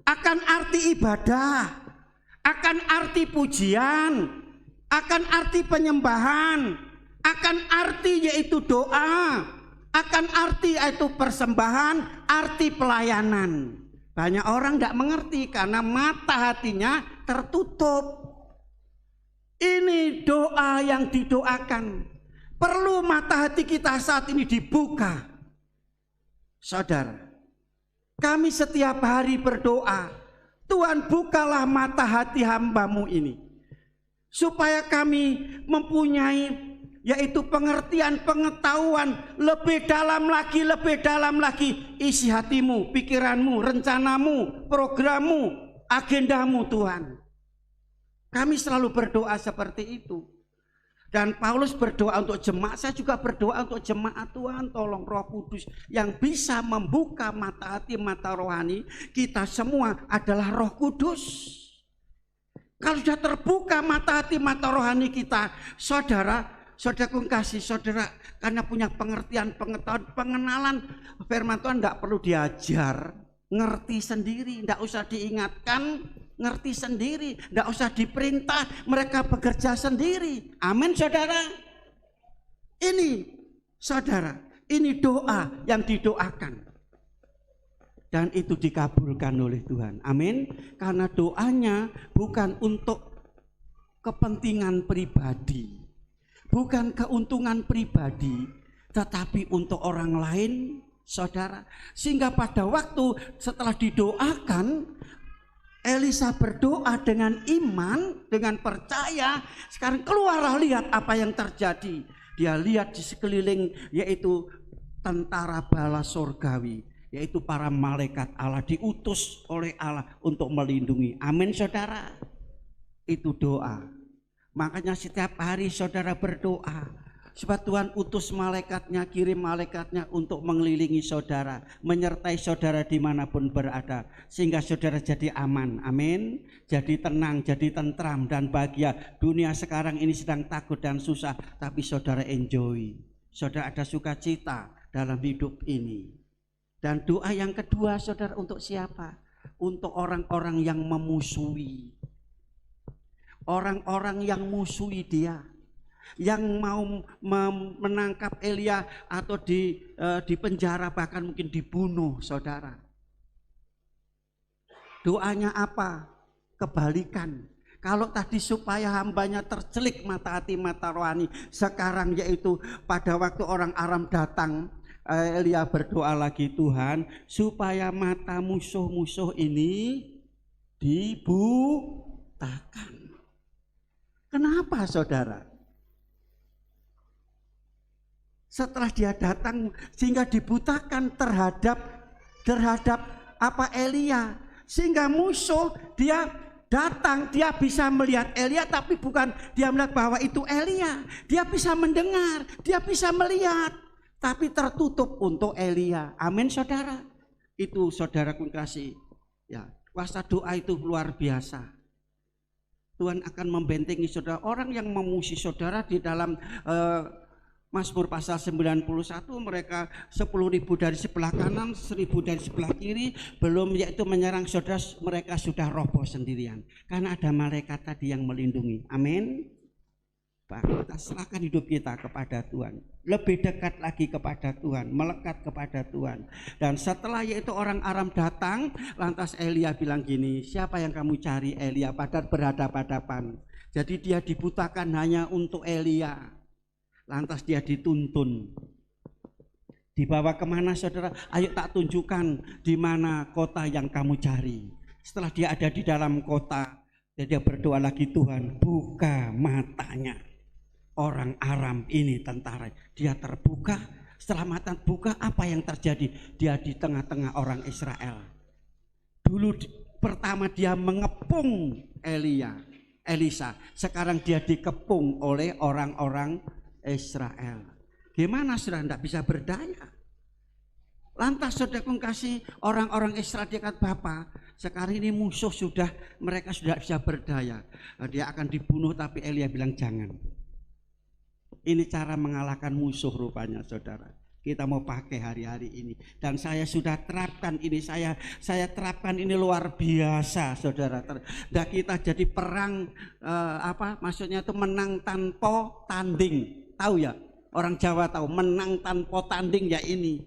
Akan arti ibadah, akan arti pujian, akan arti penyembahan, akan arti yaitu doa, akan arti yaitu persembahan, arti pelayanan. Banyak orang tidak mengerti karena mata hatinya tertutup. Ini doa yang didoakan. Perlu mata hati kita saat ini dibuka. Saudara, kami setiap hari berdoa, Tuhan bukalah mata hati hambamu ini. Supaya kami mempunyai yaitu pengertian, pengetahuan lebih dalam lagi isi hatimu, pikiranmu, rencanamu, programmu, agendamu Tuhan. Kami selalu berdoa seperti itu. Dan Paulus berdoa untuk jemaat, saya juga berdoa untuk jemaat. Tuhan tolong Roh Kudus yang bisa membuka mata hati, mata rohani kita semua adalah Roh Kudus. Kalau sudah terbuka mata hati, mata rohani kita, saudaraku kasih saudara, karena punya pengertian, pengetahuan, pengenalan firman Tuhan, tidak perlu diajar, ngerti sendiri, tidak usah diingatkan, ngerti sendiri, tidak usah diperintah, mereka bekerja sendiri. Amin saudara. Ini saudara, ini doa yang didoakan dan itu dikabulkan oleh Tuhan. Amin. Karena doanya bukan untuk kepentingan pribadi, bukan keuntungan pribadi, tetapi untuk orang lain, saudara. Sehingga pada waktu setelah didoakan, Elisa berdoa dengan iman, dengan percaya. Sekarang keluarlah, lihat apa yang terjadi. Dia lihat di sekeliling, yaitu tentara bala surgawi, yaitu para malaikat Allah, diutus oleh Allah untuk melindungi. Amin, saudara. Itu doa. Makanya setiap hari saudara berdoa, sebab Tuhan utus malaikatnya, kirim malaikatnya untuk mengelilingi saudara, menyertai saudara dimanapun berada, sehingga saudara jadi aman. Amin. Jadi tenang, jadi tentram dan bahagia. Dunia sekarang ini sedang takut dan susah, tapi saudara enjoy. Saudara ada sukacita dalam hidup ini. Dan doa yang kedua, saudara, untuk siapa? Untuk orang-orang yang memusuhi. Orang-orang yang musuhi dia, yang mau menangkap Elia atau di penjara, bahkan mungkin dibunuh, saudara. Doanya apa? Kebalikan. Kalau tadi supaya hambanya tercelik mata hati, mata rohani, sekarang yaitu pada waktu orang Aram datang, Elia berdoa lagi, Tuhan, supaya mata musuh-musuh ini dibutakan. Kenapa, saudara? Setelah dia datang sehingga dibutakan terhadap apa Elia, sehingga musuh dia datang, dia bisa melihat Elia, tapi bukan dia melihat bahwa itu Elia. Dia bisa mendengar, dia bisa melihat, tapi tertutup untuk Elia. Amin, saudara. Itu saudaraku kasih. Ya, kuasa doa itu luar biasa. Tuhan akan membentengi saudara. Orang yang memusuhi saudara di dalam Mazmur pasal 91, mereka 10.000 dari sebelah kanan, 1.000 dari sebelah kiri, belum yaitu menyerang saudara, mereka sudah roboh sendirian. Karena ada malaikat tadi yang melindungi. Amin. Kita serahkan hidup kita kepada Tuhan, lebih dekat lagi kepada Tuhan, melekat kepada Tuhan. Dan setelah yaitu orang Aram datang, lantas Elia bilang gini, siapa yang kamu cari? Elia, padahal berhadapan-hadapan. Jadi dia dibutakan hanya untuk Elia. Lantas dia dituntun. Dibawa kemana, saudara? Ayo tak tunjukkan di mana kota yang kamu cari. Setelah dia ada di dalam kota, dia berdoa lagi, Tuhan buka matanya. Orang Aram ini tentara, dia terbuka. Setelah mata buka, apa yang terjadi? Dia di tengah-tengah orang Israel. Dulu pertama dia mengepung Elisa, sekarang dia dikepung oleh orang-orang Israel. Gimana, saudara? Tidak bisa berdaya. Lantas saudara kasih orang-orang Israel, dia kata, Bapak, sekarang ini musuh mereka sudah bisa berdaya. Dia akan dibunuh, tapi Elia bilang jangan. Ini cara mengalahkan musuh rupanya, saudara. Kita mau pakai hari-hari ini, dan saya sudah terapkan ini. Saya terapkan ini luar biasa, saudara. Dan kita jadi perang maksudnya itu menang tanpa tanding. Tahu ya, orang Jawa tahu menang tanpa tanding ya ini.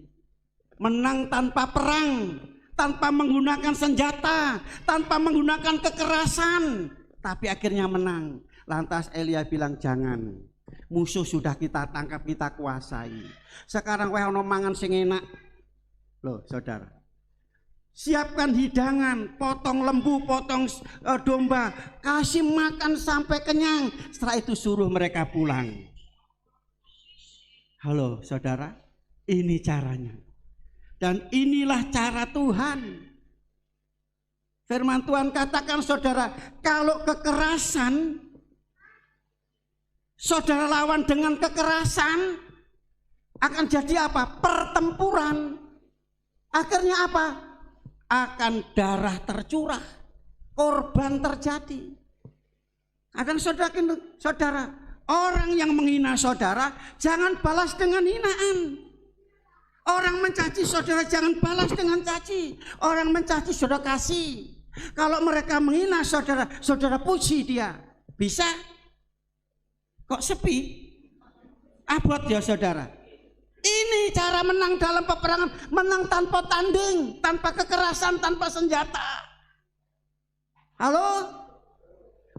Menang tanpa perang, tanpa menggunakan senjata, tanpa menggunakan kekerasan, tapi akhirnya menang. Lantas Elia bilang jangan. Musuh sudah kita tangkap, kita kuasai. Sekarang wae ono mangan sing enak. Loh, saudara. Siapkan hidangan, potong lembu, potong domba, kasih makan sampai kenyang. Setelah itu suruh mereka pulang. Halo, saudara. Ini caranya. Dan inilah cara Tuhan. Firman Tuhan katakan, saudara, kalau kekerasan saudara lawan dengan kekerasan, akan jadi apa? Pertempuran. Akhirnya apa? Akan darah tercurah, korban terjadi. Akan saudara, orang yang menghina saudara jangan balas dengan hinaan. Orang mencaci saudara jangan balas dengan caci. Orang mencaci saudara kasih. Kalau mereka menghina saudara, saudara puji dia. Bisa? Kok sepi? Abot ya, saudara. Ini cara menang dalam peperangan. Menang tanpa tanding, tanpa kekerasan, tanpa senjata. Halo?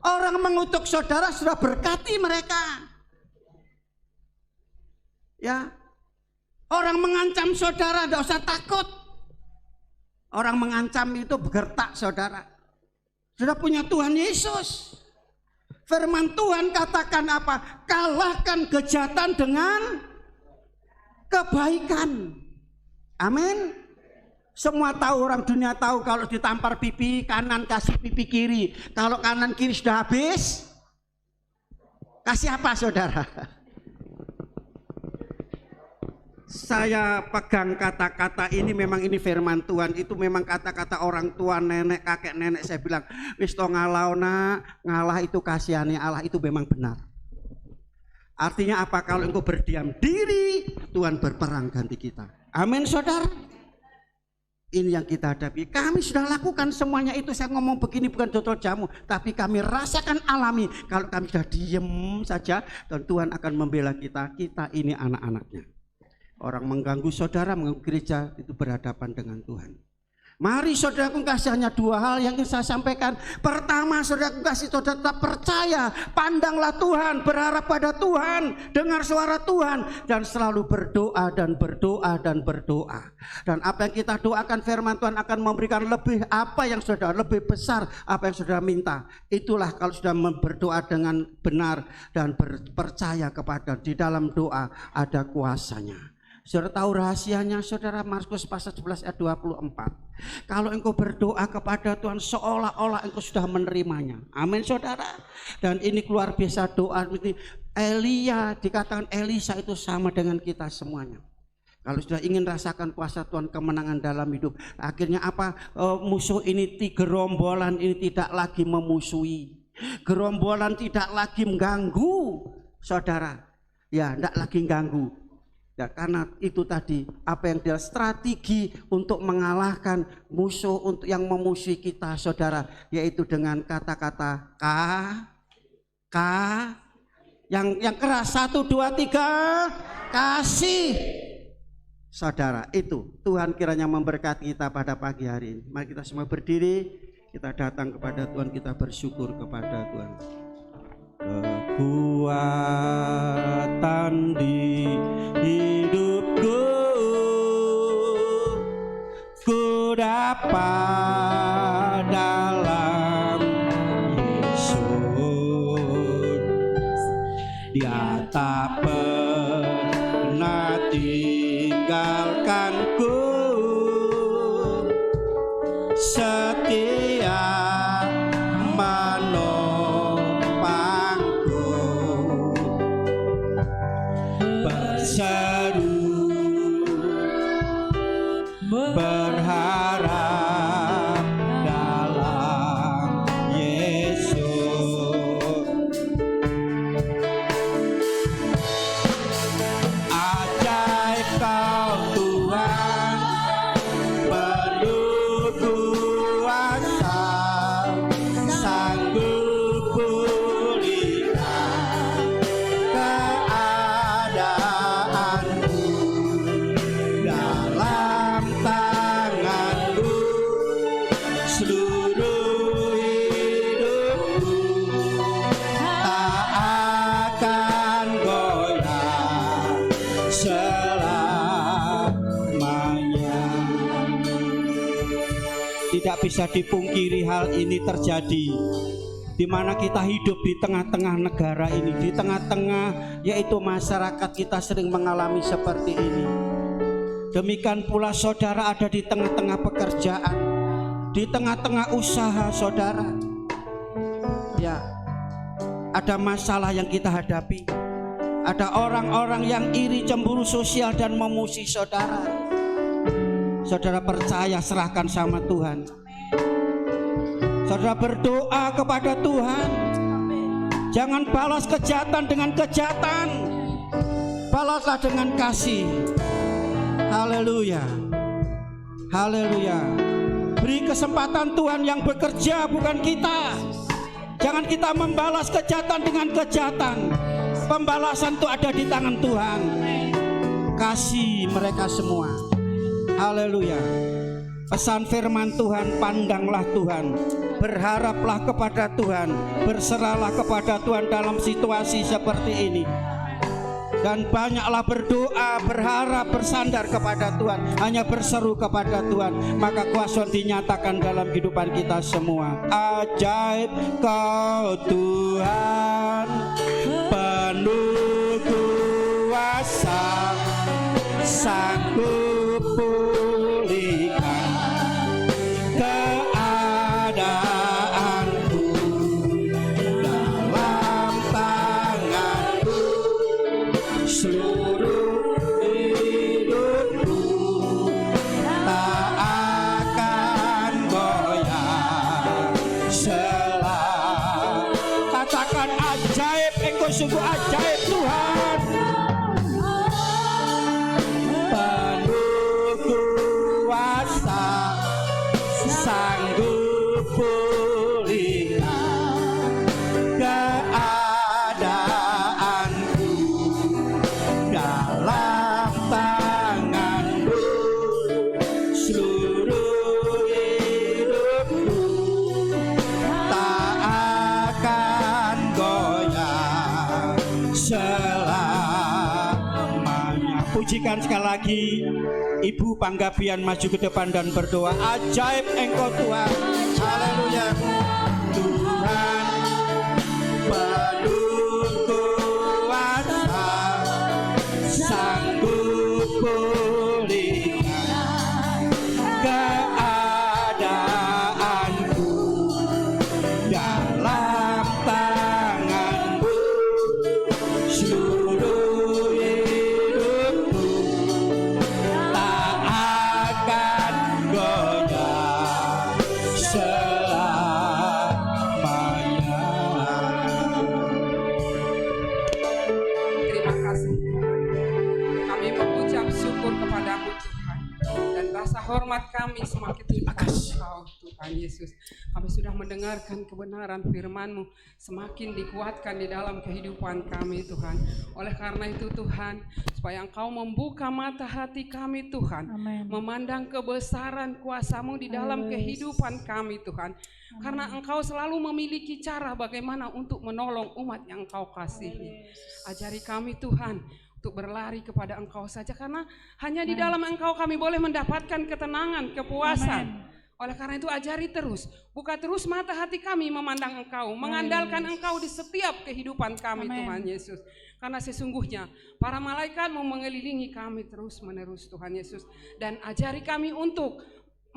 Orang mengutuk saudara sudah berkati mereka. Ya. Orang mengancam saudara tidak usah takut. Orang mengancam itu bergertak saudara. Sudah punya Tuhan Yesus. Firman Tuhan katakan apa? Kalahkan kejahatan dengan kebaikan. Amin. Semua tahu, orang dunia tahu kalau ditampar pipi kanan kasih pipi kiri. Kalau kanan kiri sudah habis, kasih apa saudara? Saya pegang kata-kata ini, memang ini firman Tuhan. Itu memang kata-kata orang tua, nenek, kakek, nenek. Saya bilang, wis to ngalau nak, ngalah itu kasihani Allah, itu memang benar. Artinya apa? Kalau engkau berdiam diri, Tuhan berperang ganti kita. Amin saudara. Ini yang kita hadapi. Kami sudah lakukan semuanya itu. Saya ngomong begini bukan jotol jamu, tapi kami rasakan alami. Kalau kami sudah diem saja, dan Tuhan akan membela kita. Kita ini anak-anaknya. Orang mengganggu saudara, mengganggu gereja, itu berhadapan dengan Tuhan. Mari saudaraku kasih hanya dua hal yang ingin saya sampaikan. Pertama, saudaraku kasih saudara tetap percaya, pandanglah Tuhan, berharap pada Tuhan, dengar suara Tuhan, dan selalu berdoa dan berdoa dan berdoa. Dan apa yang kita doakan, firman Tuhan akan memberikan lebih apa yang saudara, lebih besar apa yang saudara minta. Itulah kalau sudah berdoa dengan benar dan percaya kepada di dalam doa ada kuasanya. Saudara tahu rahasianya, saudara, Markus pasal 11 ayat 24. Kalau engkau berdoa kepada Tuhan seolah-olah engkau sudah menerimanya. Amin saudara. Dan ini luar biasa doa. Elia, dikatakan Elisa itu sama dengan kita semuanya. Kalau sudah ingin rasakan kuasa Tuhan, kemenangan dalam hidup, akhirnya apa? Musuh ini, gerombolan ini tidak lagi memusuhi. Gerombolan tidak lagi mengganggu saudara. Ya, tidak lagi mengganggu. Ya, karena itu tadi apa yang dia strategi untuk mengalahkan musuh untuk yang memusuhi kita saudara, yaitu dengan kata-kata yang keras, 1, 2, 3 kasih. Saudara, itu Tuhan kiranya memberkati kita pada pagi hari ini. Mari kita semua berdiri, kita datang kepada Tuhan, kita bersyukur kepada Tuhan. Kekuatan di hidupku, ku dapat dalam Yesus. Dia tak pernah tinggalkanku, setia seru berharap dalam Yesus. Ajaib kau Tuhan, penuh kuasa, sanggup pulihkan keadaanku. Dalam tanganmu seluruh hidupku, tak akan goyah selamanya. Tidak bisa dipungkiri hal ini terjadi di mana kita hidup di tengah-tengah negara ini, di tengah-tengah yaitu masyarakat kita sering mengalami seperti ini. Demikian pula saudara ada di tengah-tengah pekerjaan, di tengah-tengah usaha saudara. Ya, ada masalah yang kita hadapi. Ada orang-orang yang iri, cemburu sosial dan memusuhi saudara. Saudara percaya, serahkan sama Tuhan. Saudara berdoa kepada Tuhan. Jangan balas kejahatan dengan kejahatan, balaslah dengan kasih. Haleluya, haleluya. Beri kesempatan Tuhan yang bekerja, bukan kita. Jangan kita membalas kejahatan dengan kejahatan. Pembalasan itu ada di tangan Tuhan. Kasih mereka semua. Haleluya. Pesan firman Tuhan, pandanglah Tuhan, berharaplah kepada Tuhan, berserahlah kepada Tuhan dalam situasi seperti ini. Dan banyaklah berdoa, berharap, bersandar kepada Tuhan, hanya berseru kepada Tuhan, maka kuasa dinyatakan dalam kehidupan kita semua. Ajaib Kau Tuhan, penuh kuasa, sanggup pulihkan keadaanku, dalam tangan-Mu seluruh hidupku tak akan goyah selalu. Katakan ajaib, Engkau sungguh ajaib Tuhan. Penuh kuasa, sanggup pulihkan keadaanku, dalam tangan-Mu seluruh hidupku tak akan goyah selamanya. Pujikan sekali lagi. Ibu Panggabean maju ke depan dan berdoa. Ajaib Engkau Tuhan. Haleluya. Tuhan penuh kuasa, sanggup pulihkan keadaanku, dalam tangan-Mu seluruh hidupku tak akan goyah selamanya. Terima kasih Tuhan. Kami mengucap syukur kepadamu Tuhan, dan rasa hormat kami semakin kepada Engkau Tuhan Yesus. Kami sudah mendengarkan kebenaran firman-Mu, semakin dikuatkan di dalam kehidupan kami Tuhan. Oleh karena itu Tuhan, supaya Engkau membuka mata hati kami Tuhan, Amin. memandang kebesaran kuasa-Mu di dalam kehidupan kami Tuhan. Karena Engkau selalu memiliki cara bagaimana untuk menolong umat yang Engkau kasihi. Ajari kami Tuhan untuk berlari kepada Engkau saja, karena hanya di dalam Engkau kami boleh mendapatkan ketenangan, kepuasan. Oleh karena itu ajari terus, buka terus mata hati kami memandang Engkau, mengandalkan Engkau di setiap kehidupan kami Tuhan Yesus. Karena sesungguhnya para malaikat-Mu mengelilingi kami terus menerus Tuhan Yesus. Dan ajari kami untuk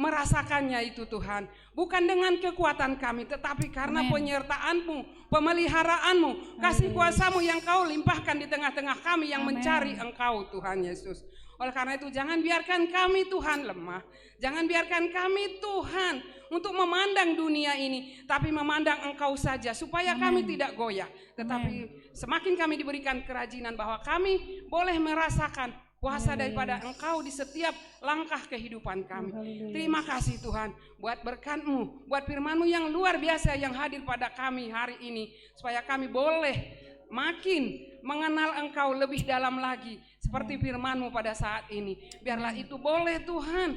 merasakannya itu Tuhan, bukan dengan kekuatan kami, tetapi karena penyertaan-Mu, pemeliharaanmu, kasih kuasa-Mu yang Kau limpahkan di tengah-tengah kami yang mencari Engkau Tuhan Yesus. Oleh karena itu jangan biarkan kami Tuhan lemah, jangan biarkan kami Tuhan untuk memandang dunia ini, tapi memandang Engkau saja supaya kami tidak goyah. Tetapi semakin kami diberikan kerajinan bahwa kami boleh merasakan kuasa daripada Engkau di setiap langkah kehidupan kami. Terima kasih Tuhan buat berkat-Mu, buat firman-Mu yang luar biasa yang hadir pada kami hari ini, supaya kami boleh makin mengenal Engkau lebih dalam lagi seperti firman-Mu pada saat ini. Biarlah itu boleh Tuhan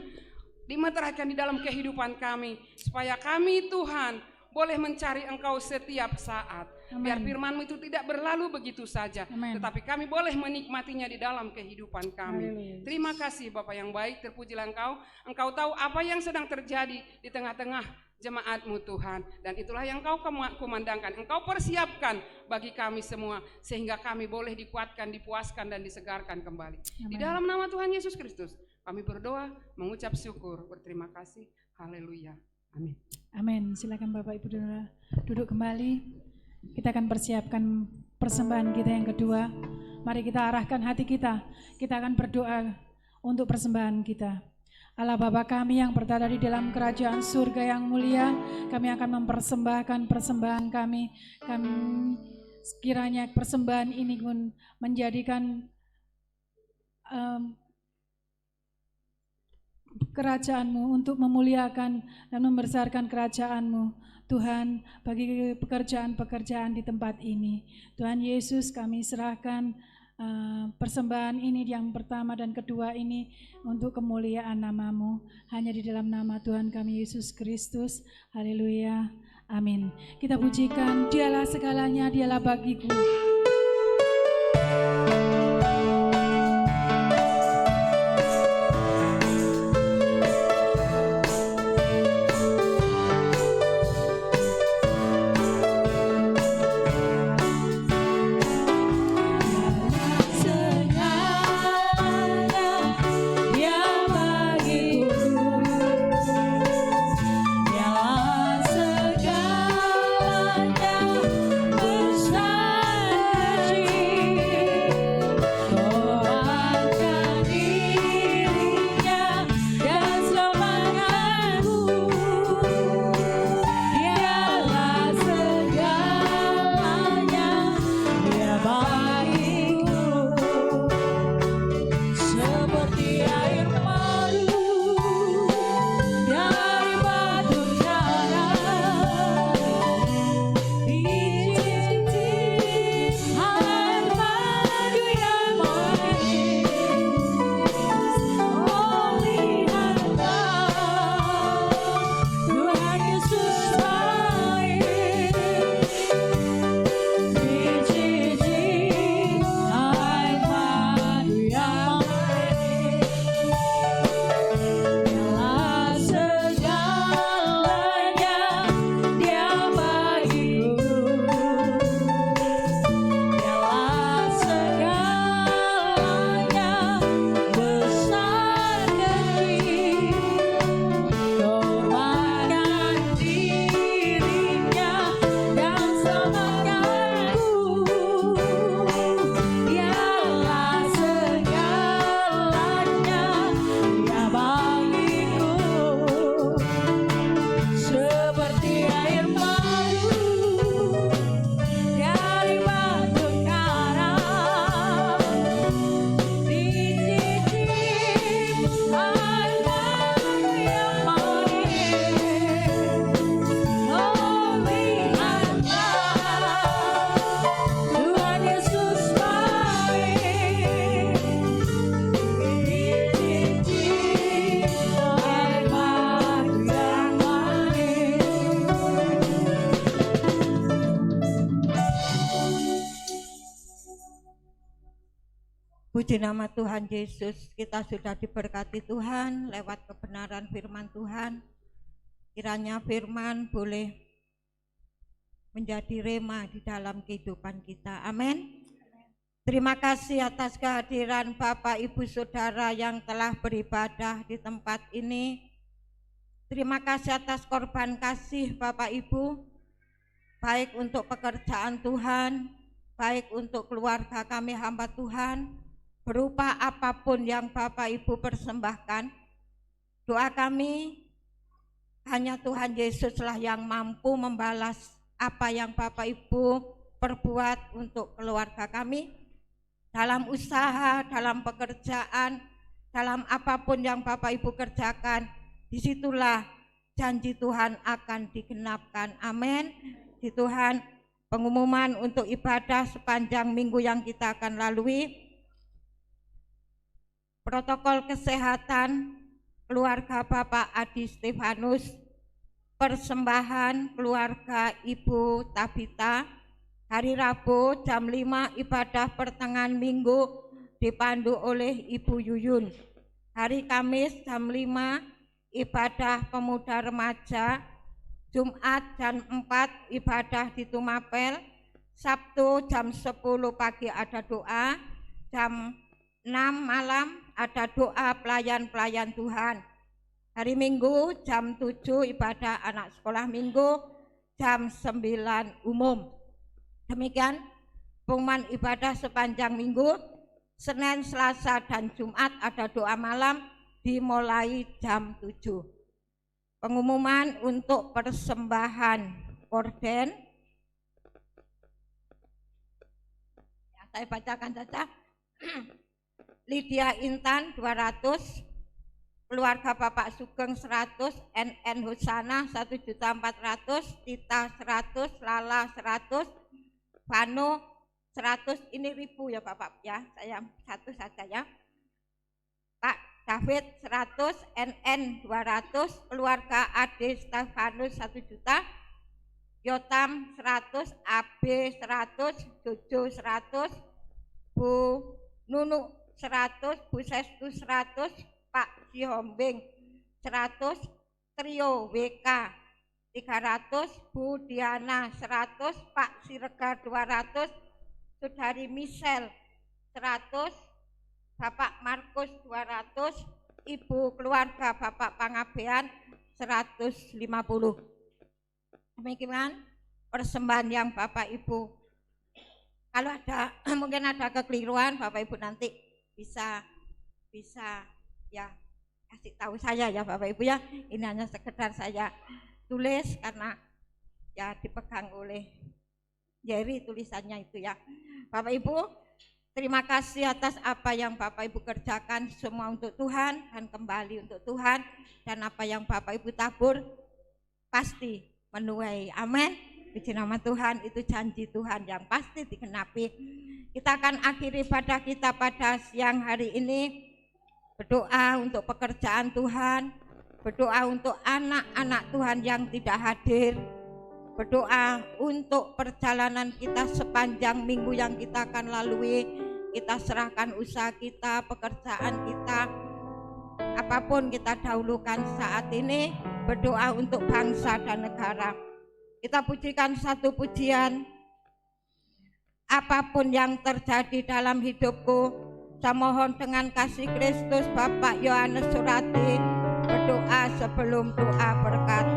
dimeteraikan di dalam kehidupan kami, supaya kami Tuhan boleh mencari Engkau setiap saat. Biar firman-Mu itu tidak berlalu begitu saja, tetapi kami boleh menikmatinya di dalam kehidupan kami. Terima kasih Bapa yang baik, terpujilah Engkau. Engkau tahu apa yang sedang terjadi di tengah-tengah jemaat-Mu Tuhan, dan itulah yang Engkau kumandangkan, Engkau persiapkan bagi kami semua, sehingga kami boleh dikuatkan, dipuaskan, dan disegarkan kembali. Di dalam nama Tuhan Yesus Kristus kami berdoa, mengucap syukur, berterima kasih. Haleluya. Amin. Amin. Silakan Bapak Ibu Saudara duduk kembali. Kita akan persiapkan persembahan kita yang kedua. Mari kita arahkan hati kita. Kita akan berdoa untuk persembahan kita. Allah Bapa kami yang berada di dalam kerajaan surga yang mulia, kami akan mempersembahkan persembahan kami. Sekiranya persembahan ini pun menjadikan kerajaan-Mu, untuk memuliakan dan membesarkan kerajaan-Mu. Tuhan, bagi pekerjaan-pekerjaan di tempat ini, Tuhan Yesus, kami serahkan persembahan ini yang pertama dan kedua ini untuk kemuliaan nama-Mu, hanya di dalam nama Tuhan kami Yesus Kristus. Haleluya, amin. Kita pujikan, Dialah segalanya, Dialah bagiku. Puji nama Tuhan Yesus, kita sudah diberkati Tuhan lewat kebenaran firman Tuhan. Kiranya firman boleh menjadi rema di dalam kehidupan kita. Amin. Terima kasih atas kehadiran Bapak Ibu Saudara yang telah beribadah di tempat ini. Terima kasih atas korban kasih Bapak Ibu, baik untuk pekerjaan Tuhan, baik untuk keluarga kami hamba Tuhan, berupa apapun yang Bapak Ibu persembahkan. Doa kami, hanya Tuhan Yesuslah yang mampu membalas apa yang Bapak Ibu perbuat untuk keluarga kami, dalam usaha, dalam pekerjaan, dalam apapun yang Bapak Ibu kerjakan. Disitulah janji Tuhan akan digenapkan. Amin. Di Tuhan, pengumuman untuk ibadah sepanjang minggu yang kita akan lalui. Protokol kesehatan keluarga Bapak Adi Stefanus, persembahan keluarga Ibu Tabita, hari Rabu jam 5 ibadah pertengahan minggu dipandu oleh Ibu Yuyun. Hari Kamis jam 5 ibadah pemuda remaja, Jumat jam 4 ibadah di Tumapel, Sabtu jam 10 pagi ada doa, jam 6 malam ada doa pelayan-pelayan Tuhan. Hari Minggu jam 7 ibadah anak sekolah minggu, jam 9 umum. Demikian pengumuman ibadah sepanjang minggu. Senin, Selasa, dan Jumat ada doa malam dimulai jam 7. Pengumuman untuk persembahan orden, ya, saya bacakan saja. Lydia Intan 200, keluarga Bapak Sugeng 100, NN Husana 1.400.000, Tita 100, Lala 100, Vano 100, ini ribu ya Bapak ya, saya satu saja ya. Pak David 100, NN 200, keluarga Ade Stefanus 1 juta, Yotam 100, AB 100, Jojo 100, Bu Nunu 100, Bu Sestu 100, Pak Sihombing 100, Trio WK 300, Bu Diana 100, Pak Siregar 200, Saudari Michelle 100, Bapak Markus 200, Ibu keluarga Bapak Pangabean 150. Demikian persembahan yang Bapak Ibu. Kalau ada mungkin ada kekeliruan, Bapak Ibu nanti bisa ya kasih tahu saya ya Bapak Ibu ya. Ini hanya sekedar saya tulis karena ya dipegang oleh Jerry tulisannya itu ya. Bapak Ibu, terima kasih atas apa yang Bapak Ibu kerjakan semua untuk Tuhan dan kembali untuk Tuhan, dan apa yang Bapak Ibu tabur pasti menuai. Amin. Puji nama Tuhan, itu janji Tuhan yang pasti dikenapi. Kita akan akhiri ibadah kita pada siang hari ini berdoa untuk pekerjaan Tuhan, berdoa untuk anak-anak Tuhan yang tidak hadir, berdoa untuk perjalanan kita sepanjang minggu yang kita akan lalui. Kita serahkan usaha kita, pekerjaan kita, apapun kita dahulukan saat ini, berdoa untuk bangsa dan negara. Kita pujikan satu pujian. Apapun yang terjadi dalam hidupku, saya mohon dengan kasih Kristus. Bapak Yohanes Surati berdoa sebelum doa berkat.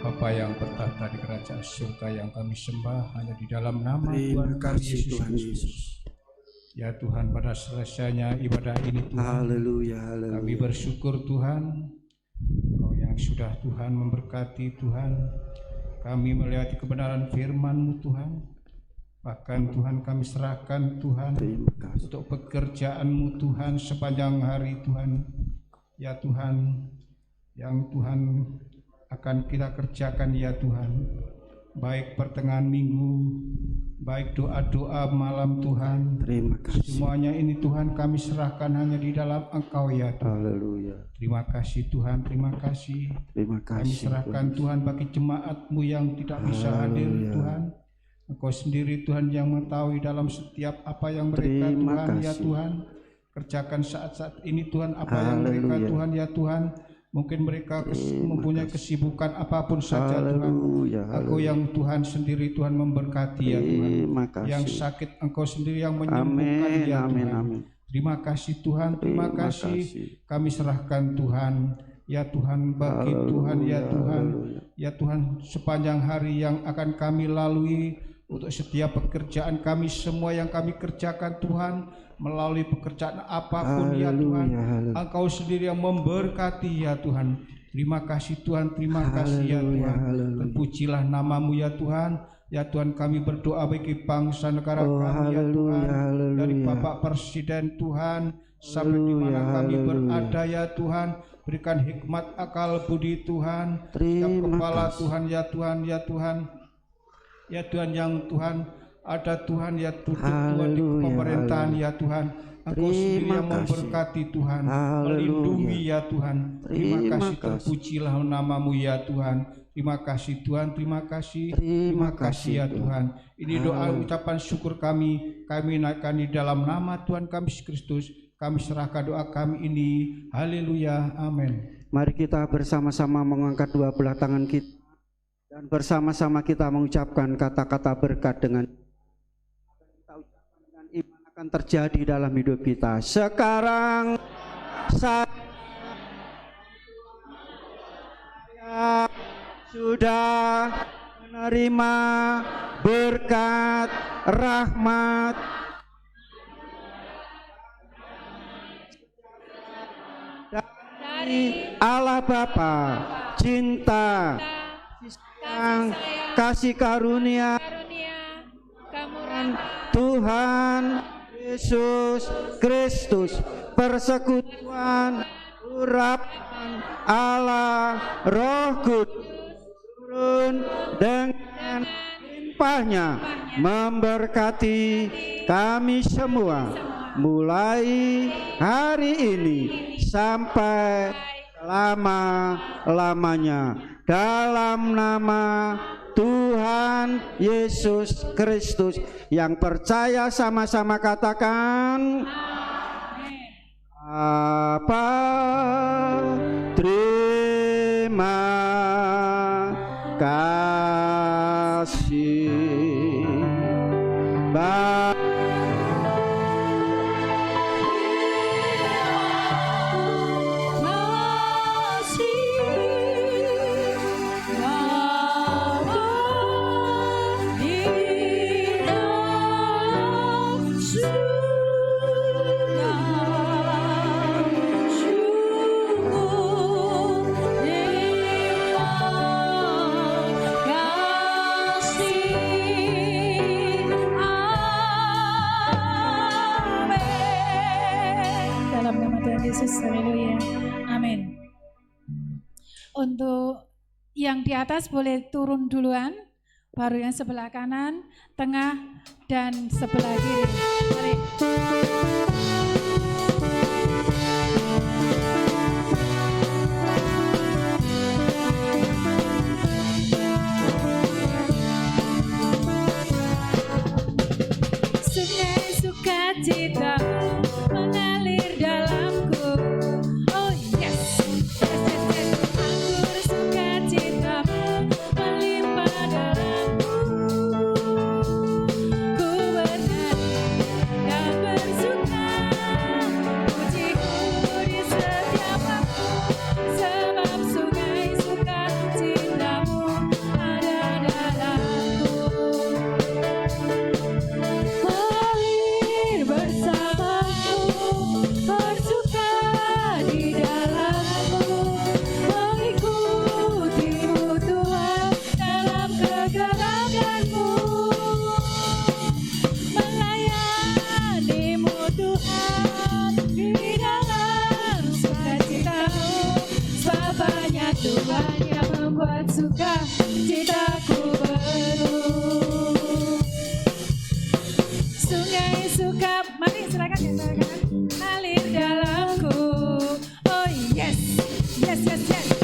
Bapa yang bertahta di kerajaan surga yang kami sembah hanya di dalam nama Tuhan Yesus Kristus. Ya Tuhan, pada selesainya ibadah ini Tuhan, haleluya, kami bersyukur Tuhan, Kau yang sudah Tuhan memberkati Tuhan, kami melihat kebenaran firman-Mu Tuhan. Bahkan Tuhan kami serahkan Tuhan untuk pekerjaan-Mu Tuhan sepanjang hari Tuhan. Ya Tuhan, yang Tuhan akan kita kerjakan ya Tuhan, baik pertengahan minggu, baik doa-doa malam Tuhan. Terima kasih. Semuanya ini Tuhan kami serahkan hanya di dalam Engkau ya Tuhan. Haleluya. Terima kasih Tuhan, terima kasih. Terima kasih. Kami serahkan Tuhan bagi jemaat-Mu yang tidak bisa hadir Tuhan. Engkau sendiri Tuhan yang mengetahui dalam setiap apa yang mereka Tuhan ya Tuhan kerjakan saat-saat ini Tuhan, apa yang mereka Tuhan ya Tuhan. Mungkin mereka mempunyai kesibukan apapun saja Tuhan. Engkau yang Tuhan sendiri Tuhan memberkati ya Tuhan. Yang sakit Engkau sendiri yang menyembuhkan ya Tuhan. Terima kasih Tuhan, terima kasih. Kami serahkan Tuhan ya Tuhan bagi Tuhan ya Tuhan. Ya Tuhan, sepanjang hari yang akan kami lalui, untuk setiap pekerjaan kami, semua yang kami kerjakan Tuhan, melalui pekerjaan apapun ya Tuhan, Engkau sendiri yang memberkati ya Tuhan. Terima kasih Tuhan, terima kasih ya Tuhan. Terpujilah namamu ya Tuhan. Ya Tuhan, kami berdoa bagi bangsa negara kami ya Tuhan, dari Bapak Presiden Tuhan sampai di mana kami berada ya Tuhan. Berikan hikmat, akal, budi Tuhan, setiap kepala Tuhan ya Tuhan, ya Tuhan, ya Tuhan yang Tuhan ada Tuhan ya Tuhan di pemerintahan ya Tuhan. Engkau sendiri yang memberkati Tuhan, melindungi ya Tuhan. Terima kasih, terpujilah namamu ya Tuhan. Terima kasih Tuhan, terima kasih ya Tuhan. Ini doa ucapan syukur kami naikkan di dalam nama Tuhan kami Yesus Kristus. Kami serahkan doa kami ini. Haleluya, amin. Mari kita bersama-sama mengangkat dua belah tangan kita dan bersama-sama kita mengucapkan kata-kata berkat dengan iman akan terjadi dalam hidup kita. Sekarang saya sudah menerima berkat, rahmat, dari Allah Bapa, cinta, kasih karunia Tuhan Yesus Kristus, persekutuan urapan Allah Roh Kudus turun dengan limpahnya memberkati kami semua mulai hari ini sampai selama-lamanya, dalam nama Tuhan Yesus Kristus. Yang percaya sama-sama katakan Bapa, terima kasih Bapa. Yesus, haleluya, amin. Untuk yang di atas boleh turun duluan, baru yang sebelah kanan, tengah, dan sebelah kiri. Mari. Sungai sukacita mengalir dalamku. Oh yes, anggur sukacitamu melimpah dalamku. Ku bernyanyi dan bersuka, pujiku di setiap waktu, sebab sungai sukacitamu ada dalamku. Air bersamamu, bersuka di dalammu, mengikutimu Tuhan dalam kegerakanmu, melayanimu Tuhan di dalam sukacitamu, sebab banyak Tuhan yang membuat sukacitaku penuh. Sungai suka, mari silakan ya, silakan. Alir dalamku. Oh yes, yes, yes, yes.